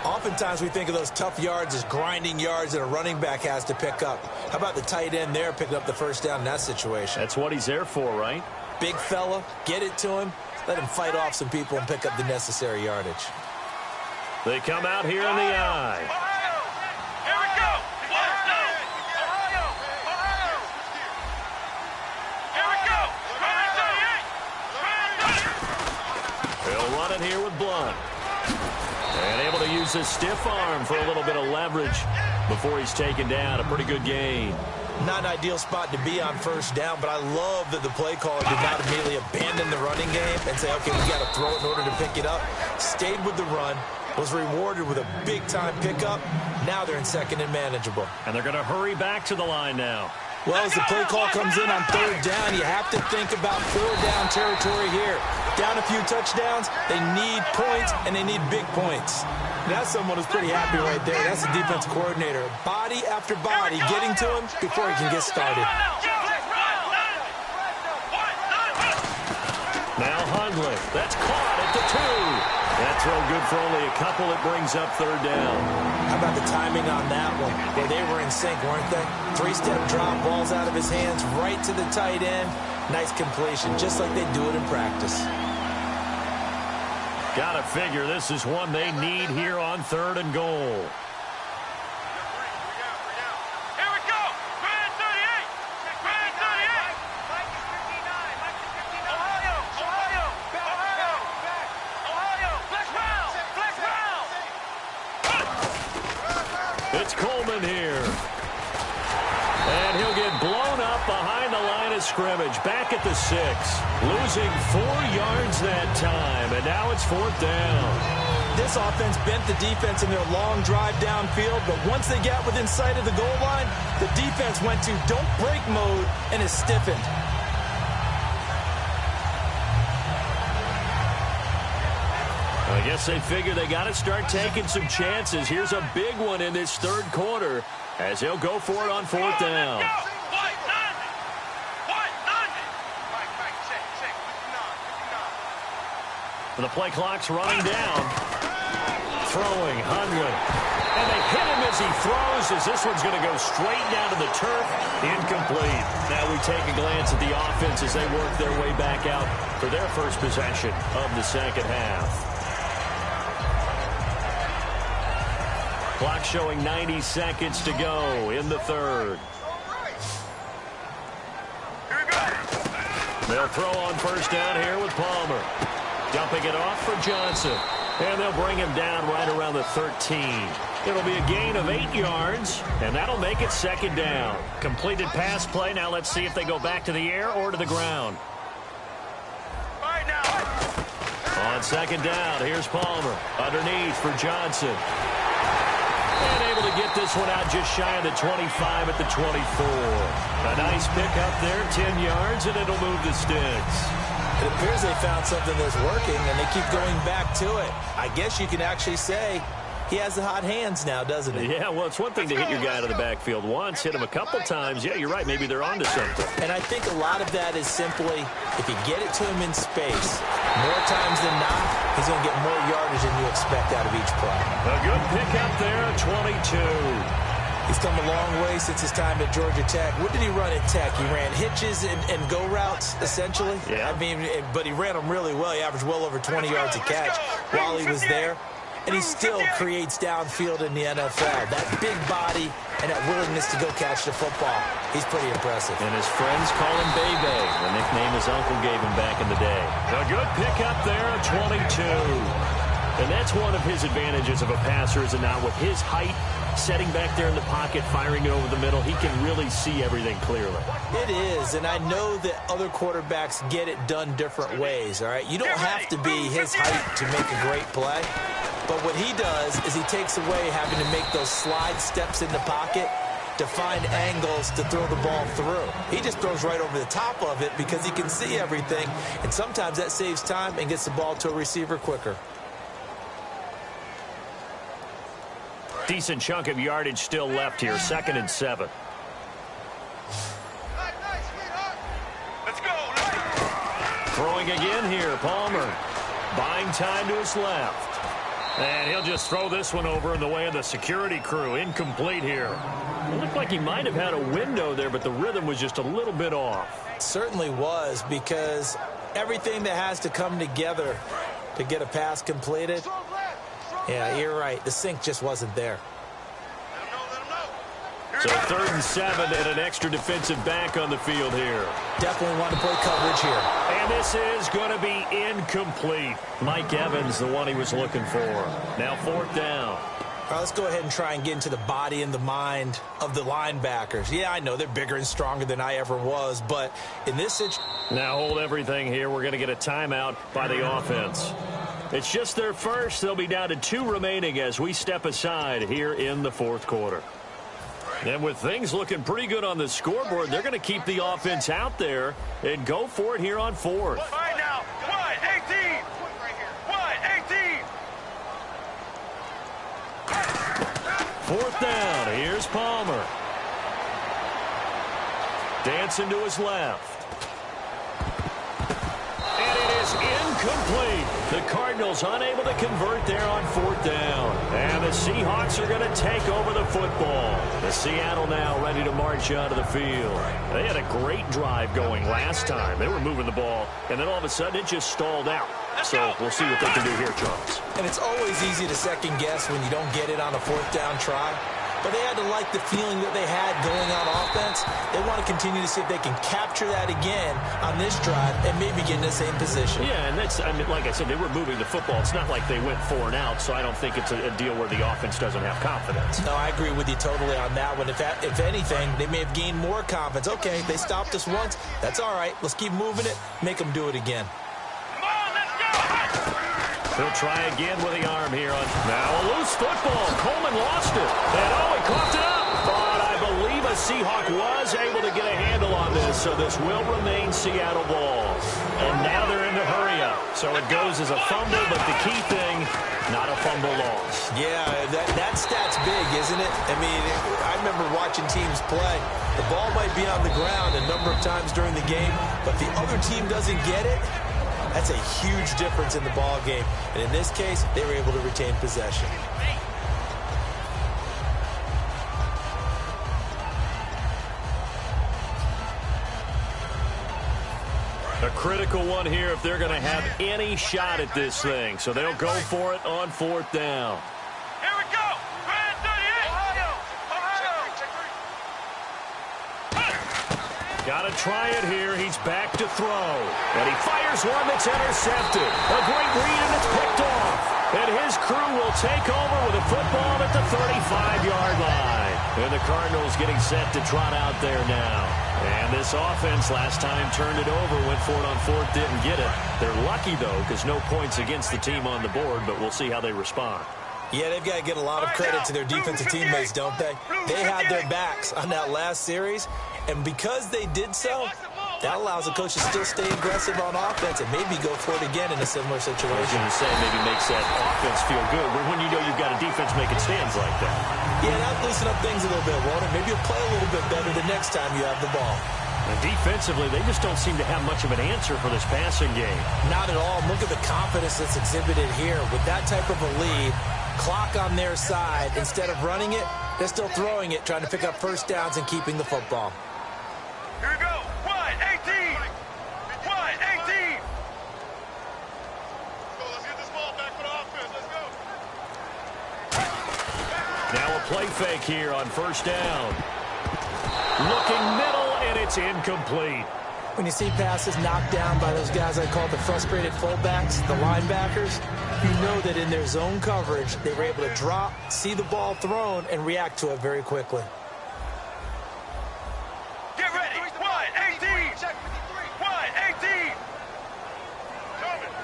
Oftentimes we think of those tough yards as grinding yards that a running back has to pick up. How about the tight end there picking up the first down in that situation? That's what he's there for, right? Big fella, get it to him, let him fight off some people and pick up the necessary yardage. They come out here in the eye. Here we go. Here we go. They'll run it here with Blunt. And able to use his stiff arm for a little bit of leverage before he's taken down. A pretty good gain. Not an ideal spot to be on first down, but I love that the play caller did not immediately abandon the running game and say, okay, we got to throw it in order to pick it up. Stayed with the run, was rewarded with a big-time pickup. Now they're in 2nd and manageable. And they're going to hurry back to the line now. Well, as the play call comes in on 3rd down, you have to think about 4-down territory here. Down a few touchdowns, they need points, and they need big points. That's someone who's pretty happy right there. That's the defense coordinator. Body after body getting to him before he can get started. Now Hundley. That's caught at the 2. That throw good for only a couple. It brings up 3rd down. How about the timing on that one? Where they were in sync, weren't they? 3-step drop, balls out of his hands, right to the tight end. Nice completion, just like they do it in practice. Gotta figure this is one they need here on 3rd and goal. Here we go. Grand 38. Grand 38. Mike is 59. Mike is 59. Ohio. Ohio. Ohio. Ohio. Flex round. Flex round. It's Coleman here. And he'll get blown up behind the line of scrimmage. Back at the 6. Losing 4 yards that time. And now it's 4th down. This offense bent the defense in their long drive downfield, but once they got within sight of the goal line, the defense went to don't break mode and is stiffened. I guess they figure they got to start taking some chances. Here's a big one in this 3rd quarter as he'll go for it on 4th down. The play clock's running down. Throwing, Hundley. And they hit him as he throws, as this one's going to go straight down to the turf. Incomplete. Now we take a glance at the offense as they work their way back out for their first possession of the 2nd half. Clock showing 90 seconds to go in the 3rd. They'll throw on first down here with Palmer. Dumping it off for Johnson. And they'll bring him down right around the 13. It'll be a gain of 8 yards, and that'll make it 2nd down. Completed pass play. Now let's see if they go back to the air or to the ground. Right now. On 2nd down, here's Palmer. Underneath for Johnson. And able to get this one out just shy of the 25 at the 24. A nice pickup there, 10 yards, and it'll move the sticks. It appears they found something that's working, and they keep going back to it. I guess you can actually say he has the hot hands now, doesn't he? Yeah, well, it's one thing to hit your guy out of the backfield once, hit him a couple times. Yeah, you're right. Maybe they're onto something. And I think a lot of that is simply, if you get it to him in space, more times than not, he's going to get more yardage than you expect out of each play. A good pickup there at 22. He's come a long way since his time at Georgia Tech. What did he run at Tech? He ran hitches and go routes, essentially. Yeah. I mean, but he ran them really well. He averaged well over 20 yards a catch while he was there. And he still creates downfield in the NFL. That big body and that willingness to go catch the football. He's pretty impressive. And his friends call him Bebe, the nickname his uncle gave him back in the day. A good pickup there at 22. And that's one of his advantages of a passer, is now with his height, setting back there in the pocket, firing it over the middle, he can really see everything clearly. It is, and I know that other quarterbacks get it done different ways, all right? You don't have to be his height to make a great play, but what he does is he takes away having to make those slide steps in the pocket to find angles to throw the ball through. He just throws right over the top of it because he can see everything, and sometimes that saves time and gets the ball to a receiver quicker. Decent chunk of yardage still left here. 2nd and 7. Let's go. Throwing again here. Palmer buying time to his left. And he'll just throw this one over in the way of the security crew. Incomplete here. It looked like he might have had a window there, but the rhythm was just a little bit off. It certainly was, because everything that has to come together to get a pass completed. Yeah, you're right. The sync just wasn't there. So 3rd and 7 and an extra defensive back on the field here. Definitely want to play coverage here. And this is going to be incomplete. Mike Evans, the one he was looking for. Now 4th down. All right, let's go ahead and try and get into the body and the mind of the linebackers. Yeah, I know they're bigger and stronger than I ever was, but in this situation... Now hold everything here. We're going to get a timeout by the offense. It's just their first. They'll be down to 2 remaining as we step aside here in the 4th quarter. And with things looking pretty good on the scoreboard, they're going to keep the offense out there and go for it here on 4th. Right now, wide 18. Wide 18. 4th down. Here's Palmer. Dancing to his left. And it is incomplete. The Cardinals unable to convert there on 4th down. And the Seahawks are going to take over the football. The Seattle now ready to march out of the field. They had a great drive going last time. They were moving the ball, and then all of a sudden it just stalled out. So we'll see what they can do here, Charles. And it's always easy to second guess when you don't get it on a 4th down try. But they had to like the feeling that they had going on offense. They want to continue to see if they can capture that again on this drive and maybe get in the same position. Yeah, and that's, I mean, like I said, they were moving the football. It's not like they went 4 and out, so I don't think it's a deal where the offense doesn't have confidence. No, I agree with you totally on that one. If anything, they may have gained more confidence. Okay, they stopped us once. That's all right. Let's keep moving it. Make them do it again. Come on, let's go. He'll try again with the arm here. Now a loose football. Coleman lost it. And he coughed it up. But I believe a Seahawk was able to get a handle on this, so this will remain Seattle ball. And now they're in the hurry up. So it goes as a fumble, but the key thing, not a fumble loss. Yeah, that stat's big, isn't it? I mean, I remember watching teams play. The ball might be on the ground a number of times during the game, but the other team doesn't get it. That's a huge difference in the ball game. And in this case, they were able to retain possession. A critical one here if they're going to have any shot at this thing. So they'll go for it on 4th down. Here we go. Grand 38. Got to try it here. He's back to throw. And he fires one that's intercepted. A great read, and it's picked off. And his crew will take over with a football at the 35-yard line. And the Cardinals getting set to trot out there now. And this offense last time turned it over, went for it on 4th, didn't get it. They're lucky, though, because no points against the team on the board, but we'll see how they respond. Yeah, they've got to get a lot of credit to their defensive teammates, don't they? They had their backs on that last series, and because they did so, That allows the coach to still stay aggressive on offense and maybe go for it again in a similar situation. I was going to say maybe makes that offense feel good when you know you've got a defense making stands like that. Yeah, that'll loosen up things a little bit, won't it? Maybe you'll play a little bit better the next time you have the ball. And defensively, they just don't seem to have much of an answer for this passing game. Not at all. Look at the confidence that's exhibited here. With that type of a lead, clock on their side, instead of running it, they're still throwing it, trying to pick up first downs and keeping the football. Here we go. 1-18. 1-18. Let's get this ball back for the offense. Let's go. Now a play fake here on first down. Looking middle, and it's incomplete. When you see passes knocked down by those guys I call the frustrated fullbacks, the linebackers, you know that in their zone coverage, they were able to drop, see the ball thrown, and react to it very quickly. Get ready. 1-18. Check 53. 1-18. Coming.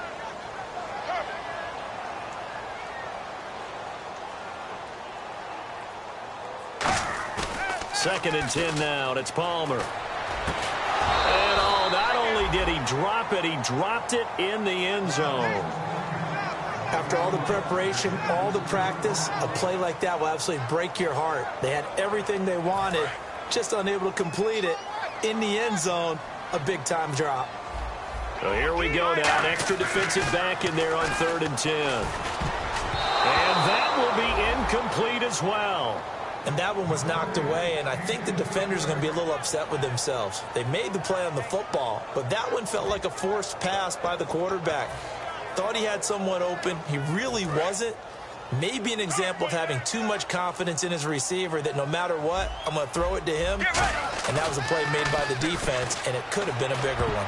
Second and 10 now, and it's Palmer. And not only did he drop it, he dropped it in the end zone. After all the preparation, all the practice, a play like that will absolutely break your heart. They had everything they wanted, just unable to complete it. In the end zone, a big-time drop. So here we go now, an extra defensive back in there on 3rd and 10. And that will be incomplete as well. And that one was knocked away, and I think the defenders are going to be a little upset with themselves. They made the play on the football, but that one felt like a forced pass by the quarterback. Thought he had someone open. He really wasn't. Maybe an example of having too much confidence in his receiver that no matter what, I'm going to throw it to him. And that was a play made by the defense, and it could have been a bigger one.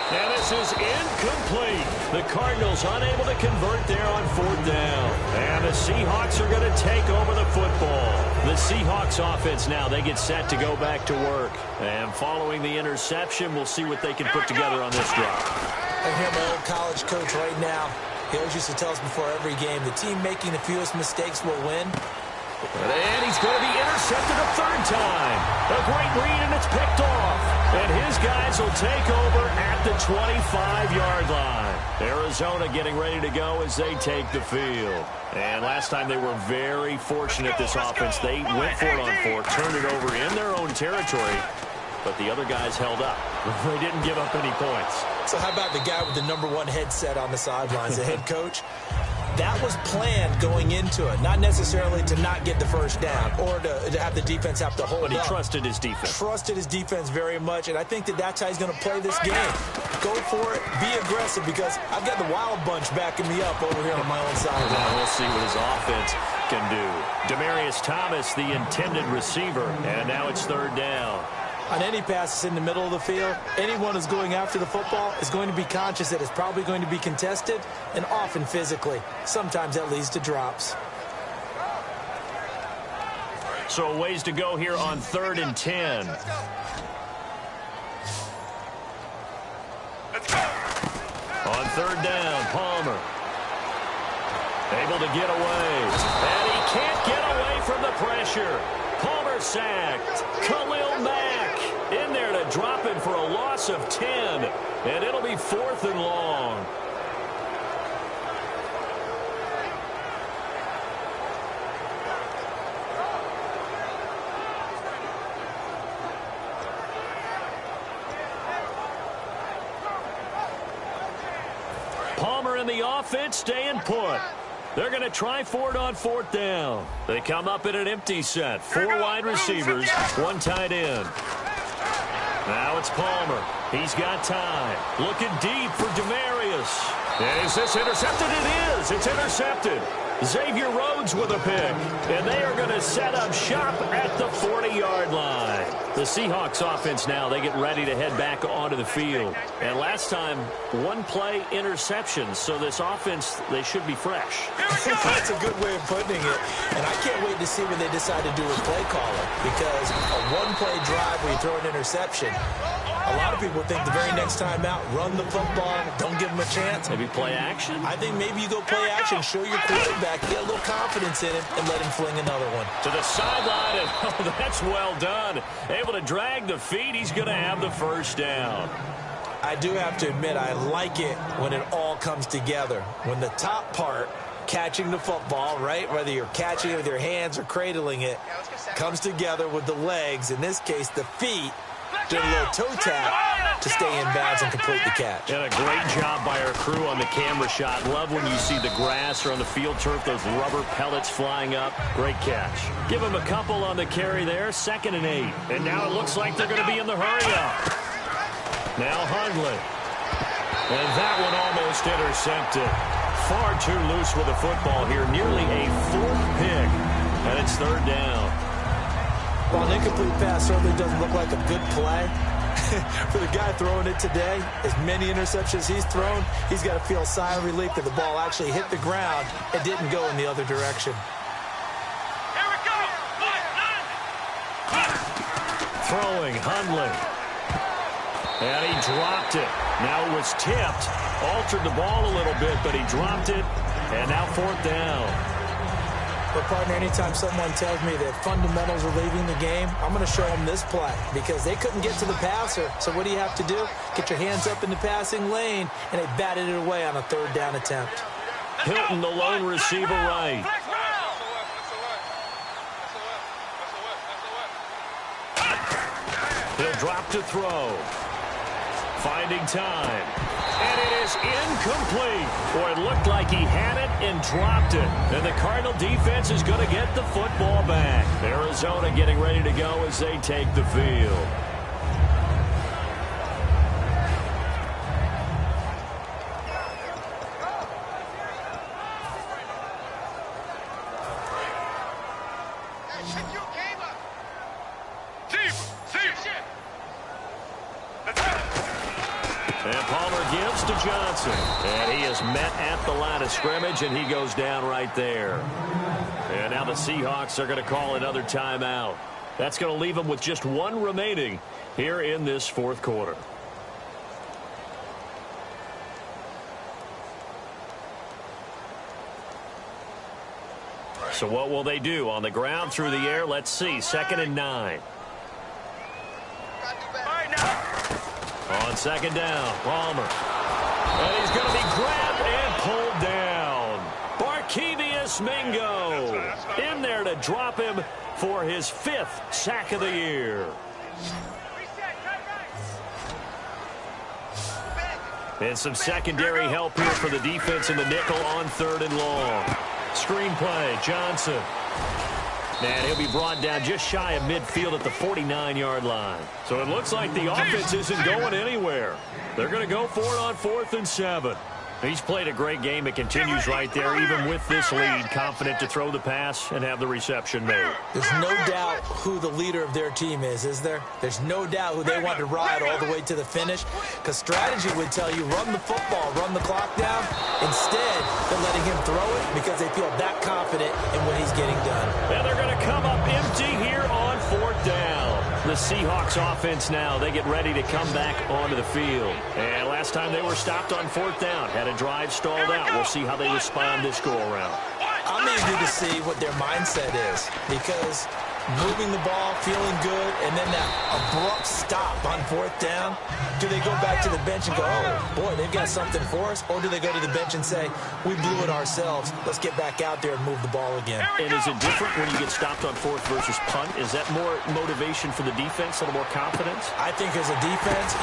And this is incomplete. The Cardinals unable to convert there on 4th down. And the Seahawks are going to take over the football. The Seahawks offense now, they get set to go back to work. And following the interception, we'll see what they can put together on this drive. I hear my old college coach right now. He always used to tell us before every game, the team making the fewest mistakes will win. And he's going to be intercepted a 3rd time. A great read, and it's picked off. And his guys will take over at the 25-yard line. Arizona getting ready to go as they take the field. And last time they were very fortunate, this offense. They went for it on 4th, turned it over in their own territory. But the other guys held up. They didn't give up any points. So how about the guy with the #1 headset on the sidelines, the head coach? That was planned going into it, not necessarily to not get the first down or to have the defense have to hold up. But he trusted his defense. Trusted his defense very much, and I think that's how he's going to play this game. Go for it, be aggressive, because I've got the wild bunch backing me up over here on my own sideline. Well, we'll see what his offense can do. Demaryius Thomas, the intended receiver, and now it's 3rd down. On any passes in the middle of the field, anyone who's going after the football is going to be conscious that it's probably going to be contested, and often physically. Sometimes that leads to drops. So a ways to go here on 3rd and 10. On 3rd down, Palmer. Able to get away. And he can't get away from the pressure. Palmer sacked. Khalil Mack in there to drop it for a loss of 10. And it'll be 4th and long. Palmer and the offense staying put. They're going to try for it on 4th down. They come up in an empty set. 4 wide receivers, 1 tight end. Now it's Palmer. He's got time. Looking deep for Demaryius. Is this intercepted? It is. It's intercepted. Xavier Rhodes with a pick. And they are going to set up shop at the 40-yard line. The Seahawks offense now, they get ready to head back onto the field. And last time, 1-play interception. So this offense, they should be fresh. That's a good way of putting it. And I can't wait to see what they decide to do with play calling. Because a 1-play drive where you throw an interception, A lot of people think the very next time out, run the football, don't give them a chance. Maybe play action? I think maybe you go play action, show your quarterback, get a little confidence in him, and let him fling another one. To the sideline, and oh, that's well done. Able to drag the feet. He's going to have the first down. I do have to admit, I like it when it all comes together. When the top part, catching the football, right, whether you're catching it with your hands or cradling it, comes together with the legs, in this case the feet, doing a little toe tap to stay in bounds and complete the catch. And a great job by our crew on the camera shot. Love when you see the grass or on the field turf, those rubber pellets flying up. Great catch. Give him a couple on the carry there, 2nd and 8. And now it looks like they're going to be in the hurry-up. Now Hundley. And that one almost intercepted. Far too loose with the football here. Nearly a 4th pick. And it's 3rd down. While an incomplete pass certainly doesn't look like a good play, for the guy throwing it today, as many interceptions he's thrown, he's got to feel a sigh of relief that the ball actually hit the ground and didn't go in the other direction. Here we go. Throwing, Hundley. And he dropped it. Now it was tipped. Altered the ball a little bit, but he dropped it. And now 4th down. But, partner, anytime someone tells me that fundamentals are leaving the game, I'm going to show them this play because they couldn't get to the passer. So what do you have to do? Get your hands up in the passing lane, and they batted it away on a 3rd down attempt. Hilton, the lone receiver, right. He'll drop to throw. Finding time. And it is incomplete. Boy, it looked like he had it and dropped it. And the Cardinal defense is going to get the football back. Arizona getting ready to go as they take the field. And Palmer gives to Johnson. And he is met at the line of scrimmage, and he goes down right there. And now the Seahawks are going to call another timeout. That's going to leave them with just 1 remaining here in this 4th quarter. So what will they do? On the ground, through the air, let's see. 2nd and 9. On 2nd down, Palmer. And he's going to be grabbed and pulled down. Barkevious Mingo in there to drop him for his 5th sack of the year. And some secondary help here for the defense in the nickel on 3rd and long. Screen play, Johnson. And he'll be brought down just shy of midfield at the 49-yard line. So it looks like the offense isn't going anywhere. They're going to go for it on 4th and 7. He's played a great game. It continues right there, even with this lead. Confident to throw the pass and have the reception made. There's no doubt who the leader of their team is there? There's no doubt who they want to ride all the way to the finish. Because strategy would tell you, run the football, run the clock down. Instead, they're letting him throw it because they feel that confident in what he's getting done. And they're going to come up empty here on 4th down. The Seahawks offense now, they get ready to come back onto the field. And last time they were stopped on 4th down, had a drive stalled out. We'll see how they respond this go-around. I'm eager to see what their mindset is because moving the ball, feeling good, and then that abrupt stop on 4th down. Do they go back to the bench and go, oh, boy, they've got something for us? Or do they go to the bench and say, we blew it ourselves. Let's get back out there and move the ball again. And is it different when you get stopped on 4th versus punt? Is that more motivation for the defense, a little more confidence? I think as a defense,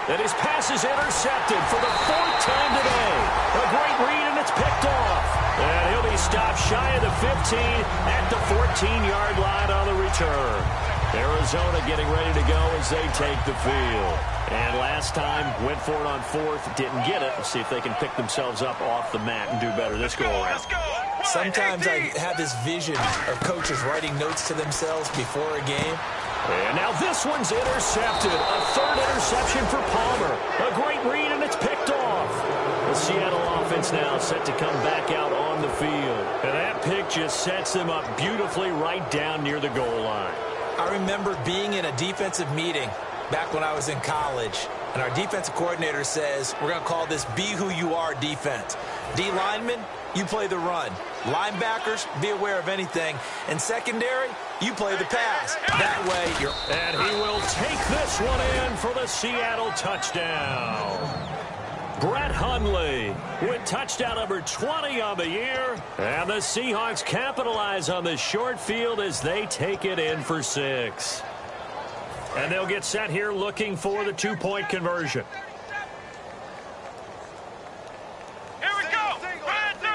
And his pass is intercepted for the 4th time today. A great read, and it's picked off. And he'll be stopped shy of the 15 at the 14-yard line on the return. Arizona getting ready to go as they take the field. And last time, went for it on 4th, didn't get it. Let's see if they can pick themselves up off the mat and do better this go-around. Sometimes I have this vision of coaches writing notes to themselves before a game. And now this one's intercepted. A 3rd interception for Palmer. A great read, and it's picked off. The Seattle offense now set to come back out on the field. And that pick just sets them up beautifully right down near the goal line. I remember being in a defensive meeting back when I was in college, and our defensive coordinator says, we're going to call this be who you are defense. D linemen, you play the run. Linebackers, be aware of anything. And secondary, you play the pass. That way, you're... And he will take this one in for the Seattle touchdown. Brett Hundley with touchdown number 20 on the year. And the Seahawks capitalize on the short field as they take it in for 6. And they'll get set here looking for the 2-point conversion. Here we go. Red 38.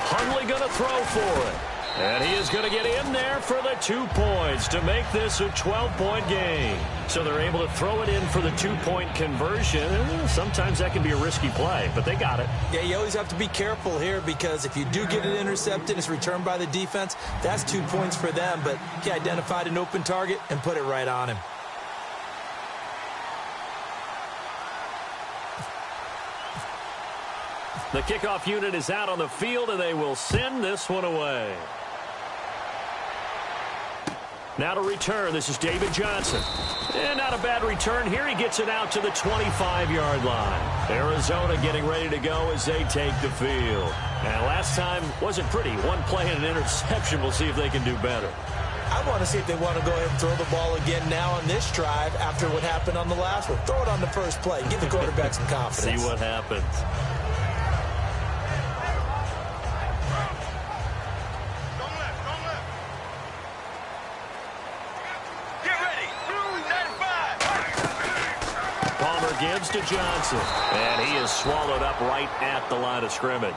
Hundley going to throw for it. And he is going to get in there for the 2 points to make this a 12-point game. So they're able to throw it in for the 2-point conversion. Sometimes that can be a risky play, but they got it. Yeah, you always have to be careful here because if you do get it intercepted, it's returned by the defense. That's 2 points for them, but he identified an open target and put it right on him. The kickoff unit is out on the field, and they will send this one away. Now to return, this is David Johnson. And not a bad return here. He gets it out to the 25-yard line. Arizona getting ready to go as they take the field. And last time wasn't pretty. One play and an interception. We'll see if they can do better. I want to see if they want to go ahead and throw the ball again now on this drive after what happened on the last one. Throw it on the first play. Give the quarterback some confidence. See what happens. Gives to Johnson, and he is swallowed up right at the line of scrimmage.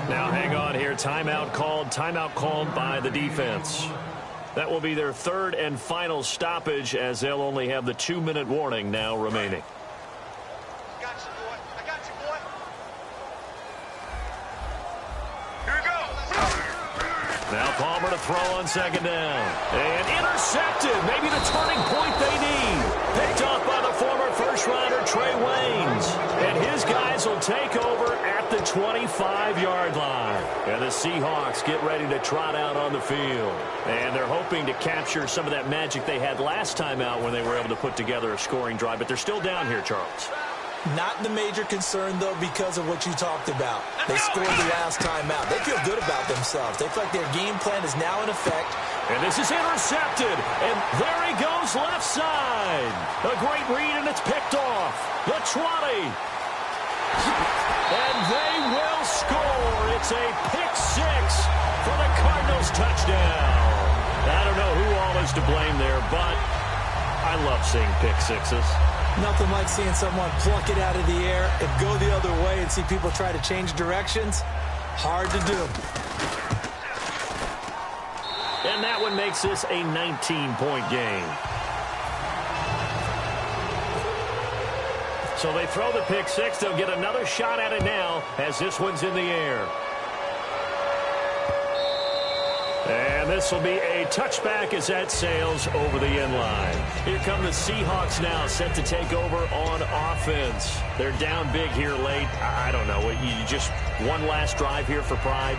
Now hang on here. Timeout called by the defense. That will be their third and final stoppage as they'll only have the 2-minute warning now remaining. I got you, boy. I got you, boy. Here we go. Now Palmer to throw on second down. And intercepted. Maybe the turning point they need. Picked off by the former first-rounder Trey Waynes. And his guys will take over at the 25-yard line. And the Seahawks get ready to trot out on the field. And they're hoping to capture some of that magic they had last time out when they were able to put together a scoring drive. But they're still down here, Charles. Not the major concern, though, because of what you talked about. They scored the last time out. They feel good about themselves. They feel like their game plan is now in effect. And this is intercepted. And there he goes left side. A great read, and it's picked off. The 20. And they will score. It's a pick 6 for the Cardinals touchdown. I don't know who all is to blame there, but I love seeing pick 6s. Nothing like seeing someone pluck it out of the air and go the other way and see people try to change directions. Hard to do. And that one makes this a 19-point game. So they throw the pick 6. They'll get another shot at it now as this one's in the air. And this will be a touchback as that sails over the end line. Here come the Seahawks now, set to take over on offense. They're down big here late. I don't know. You just one last drive here for pride?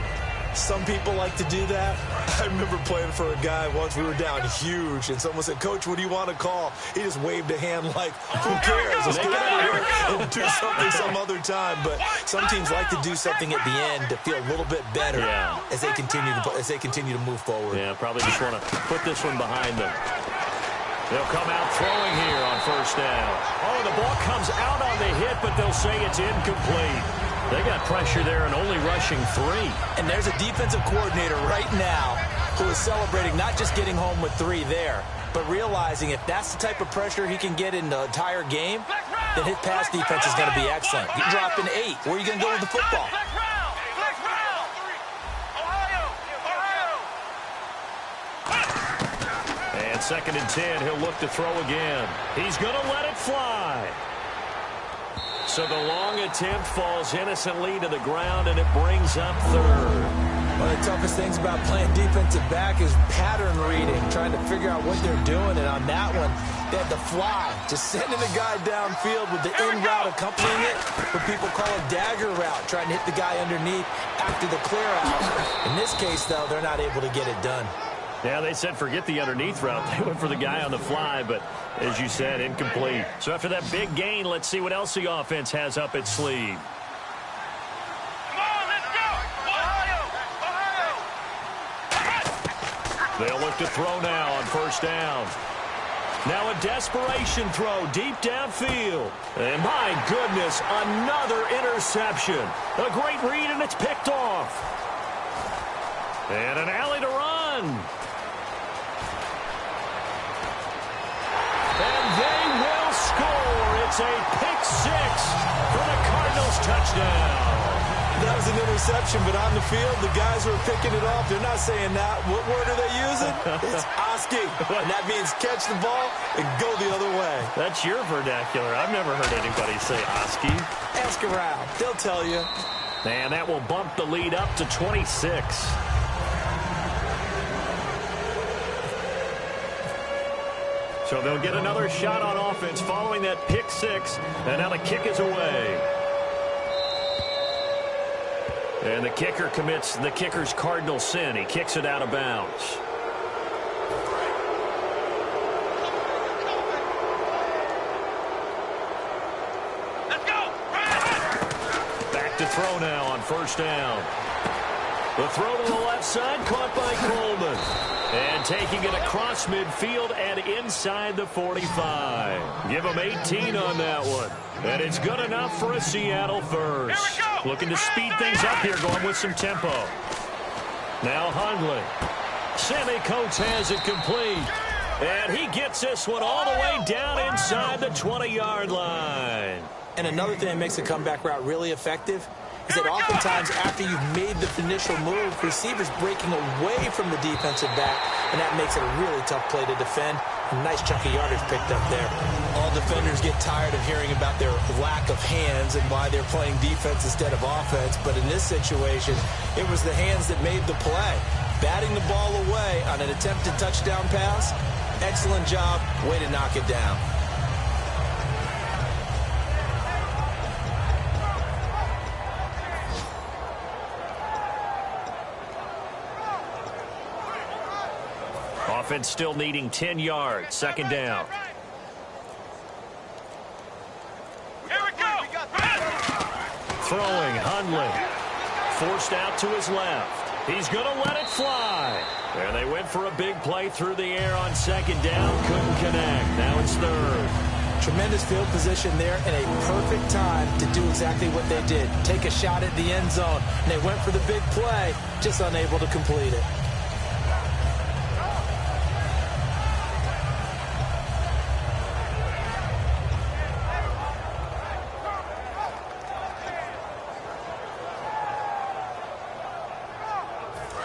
Some people like to do that. I remember playing for a guy once. We were down huge, and someone said, "Coach, what do you want to call?" He just waved a hand like, "Who cares? Let's get out of here and do something some other time." But some teams like to do something at the end to feel a little bit better as they continue to move forward. Yeah, probably just want to put this one behind them. They'll come out throwing here on first down. Oh, the ball comes out on the hit, but they'll say it's incomplete. They got pressure there and only rushing 3. And there's a defensive coordinator right now who is celebrating not just getting home with 3 there, but realizing if that's the type of pressure he can get in the entire game, then his pass defense is going to be excellent. You drop in 8. Where are you going to go with the football? And 2nd and 10, he'll look to throw again. He's going to let it fly. So the long attempt falls innocently to the ground, and it brings up 3rd. One of the toughest things about playing defensive back is pattern reading, trying to figure out what they're doing. And on that one, they had to fly, just sending the guy downfield with the in route accompanying it, what people call a dagger route, trying to hit the guy underneath after the clear out. In this case, though, they're not able to get it done. Yeah, they said forget the underneath route. They went for the guy on the fly, but as you said, incomplete. So after that big gain, let's see what else the offense has up its sleeve. Come on, let's go! Ohio! They'll look to throw now on first down. Now a desperation throw deep downfield. And my goodness, another interception. A great read, and it's picked off. And an alley to run. And they will score. It's a pick six for the Cardinals touchdown. That was an interception, but on the field, the guys who are picking it off, they're not saying that. What word are they using? It's asking. And that means catch the ball and go the other way. That's your vernacular. I've never heard anybody say Oski. Ask around. They'll tell you. And that will bump the lead up to 26. So they'll get another shot on offense following that pick six. And now the kick is away. And the kicker commits the kicker's cardinal sin. He kicks it out of bounds. Let's go! Back to throw now on first down. The throw to the left side caught by Coleman. And taking it across midfield and inside the 45. Give him 18 on that one. And it's good enough for a Seattle first. Looking to speed things up here, going with some tempo. Now Hundley. Sammy Coates has it complete. And he gets this one all the way down inside the 20-yard line. And another thing that makes a comeback route really effective is that oftentimes after you've made the initial move, receivers breaking away from the defensive back, and that makes it a really tough play to defend. A nice chunk of yardage picked up there. All defenders get tired of hearing about their lack of hands and why they're playing defense instead of offense, but in this situation, it was the hands that made the play. Batting the ball away on an attempted touchdown pass, excellent job, way to knock it down. Offense still needing 10 yards. Second down. Here we go! Throwing, Hundley. Forced out to his left. He's going to let it fly. And they went for a big play through the air on second down. Couldn't connect. Now it's third. Tremendous field position there and a perfect time to do exactly what they did. Take a shot at the end zone. And they went for the big play, just unable to complete it.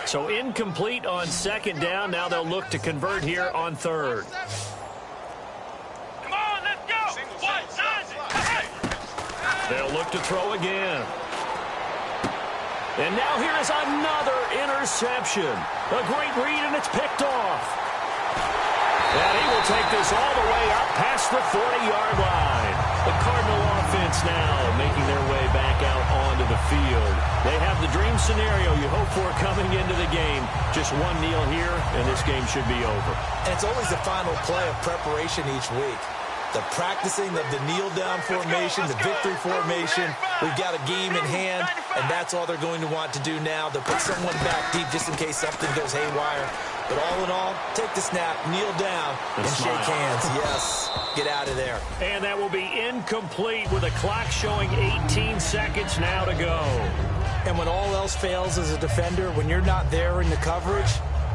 So incomplete on second down. Now they'll look to convert here on third. Come on, let's go! They'll look to throw again. And now here is another interception. A great read, and it's picked off. And he will take this all the way up past the 40-yard line. The Cardinal offense now making their way back out onto the field. They have the dream scenario you hope for coming into the game. Just one kneel here, and this game should be over. And it's always the final play of preparation each week. The practicing of the kneel-down formation, the victory formation. We've got a game in hand, and that's all they're going to want to do now. They'll put someone back deep just in case something goes haywire. But all in all, take the snap, kneel down, and shake hands. Yes, get out of there. And that will be incomplete with a clock showing 18 seconds now to go. And when all else fails as a defender, when you're not there in the coverage,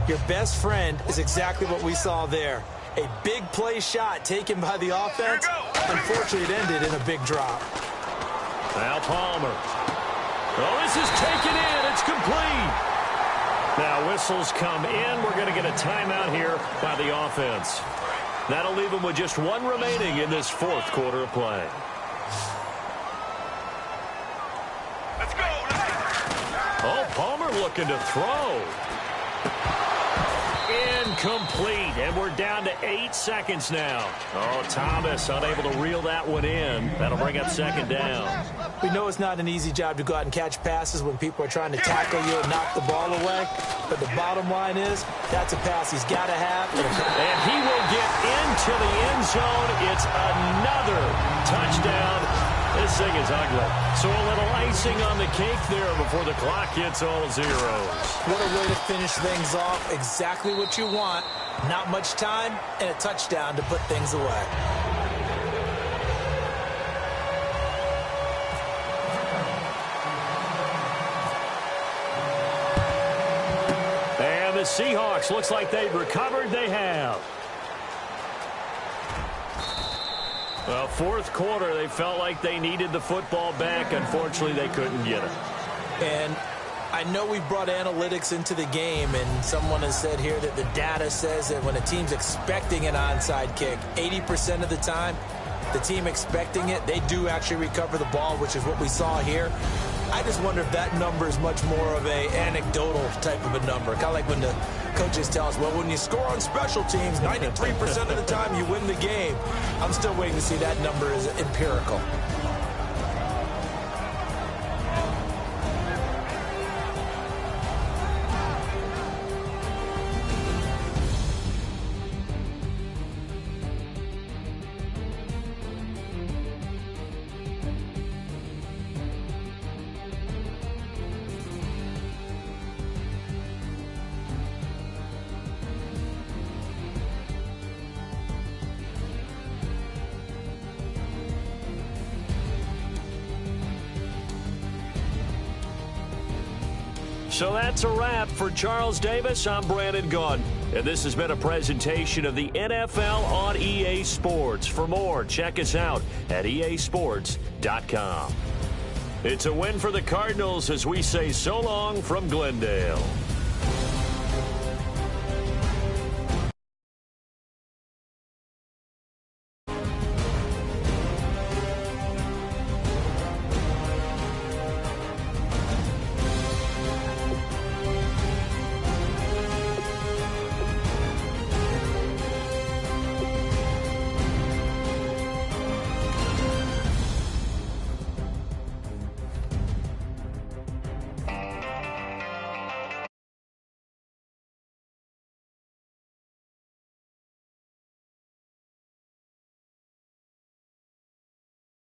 your best friend is exactly what we saw there. A big play shot taken by the offense. Unfortunately, it ended in a big drop. Now Palmer. Oh, this is taken in. It's complete. Now whistles come in. We're going to get a timeout here by the offense. That'll leave them with just one remaining in this fourth quarter of play. Let's go! Oh, Palmer looking to throw. Incomplete, and we're down to 8 seconds now. Oh, Thomas unable to reel that one in. That'll bring up second down. We know it's not an easy job to go out and catch passes when people are trying to tackle you and knock the ball away. But the bottom line is, that's a pass he's got to have. And he will get into the end zone. It's another touchdown. This thing is ugly. So a little icing on the cake there before the clock hits all zeros. What a way to finish things off. Exactly what you want. Not much time and a touchdown to put things away. And the Seahawks, looks like they've recovered. They have. Well, fourth quarter, they felt like they needed the football back. Unfortunately, they couldn't get it. And I know we brought analytics into the game, and someone has said here that the data says that when a team's expecting an onside kick, 80% of the time, the team expecting it, they do actually recover the ball, which is what we saw here. I just wonder if that number is much more of a anecdotal type of a number. Kind of like when the coaches tell us, well, when you score on special teams, 93% of the time you win the game. I'm still waiting to see that number is empirical. So that's a wrap for Charles Davis. I'm Brandon Gaudin, and this has been a presentation of the NFL on EA Sports. For more, check us out at easports.com. It's a win for the Cardinals as we say so long from Glendale.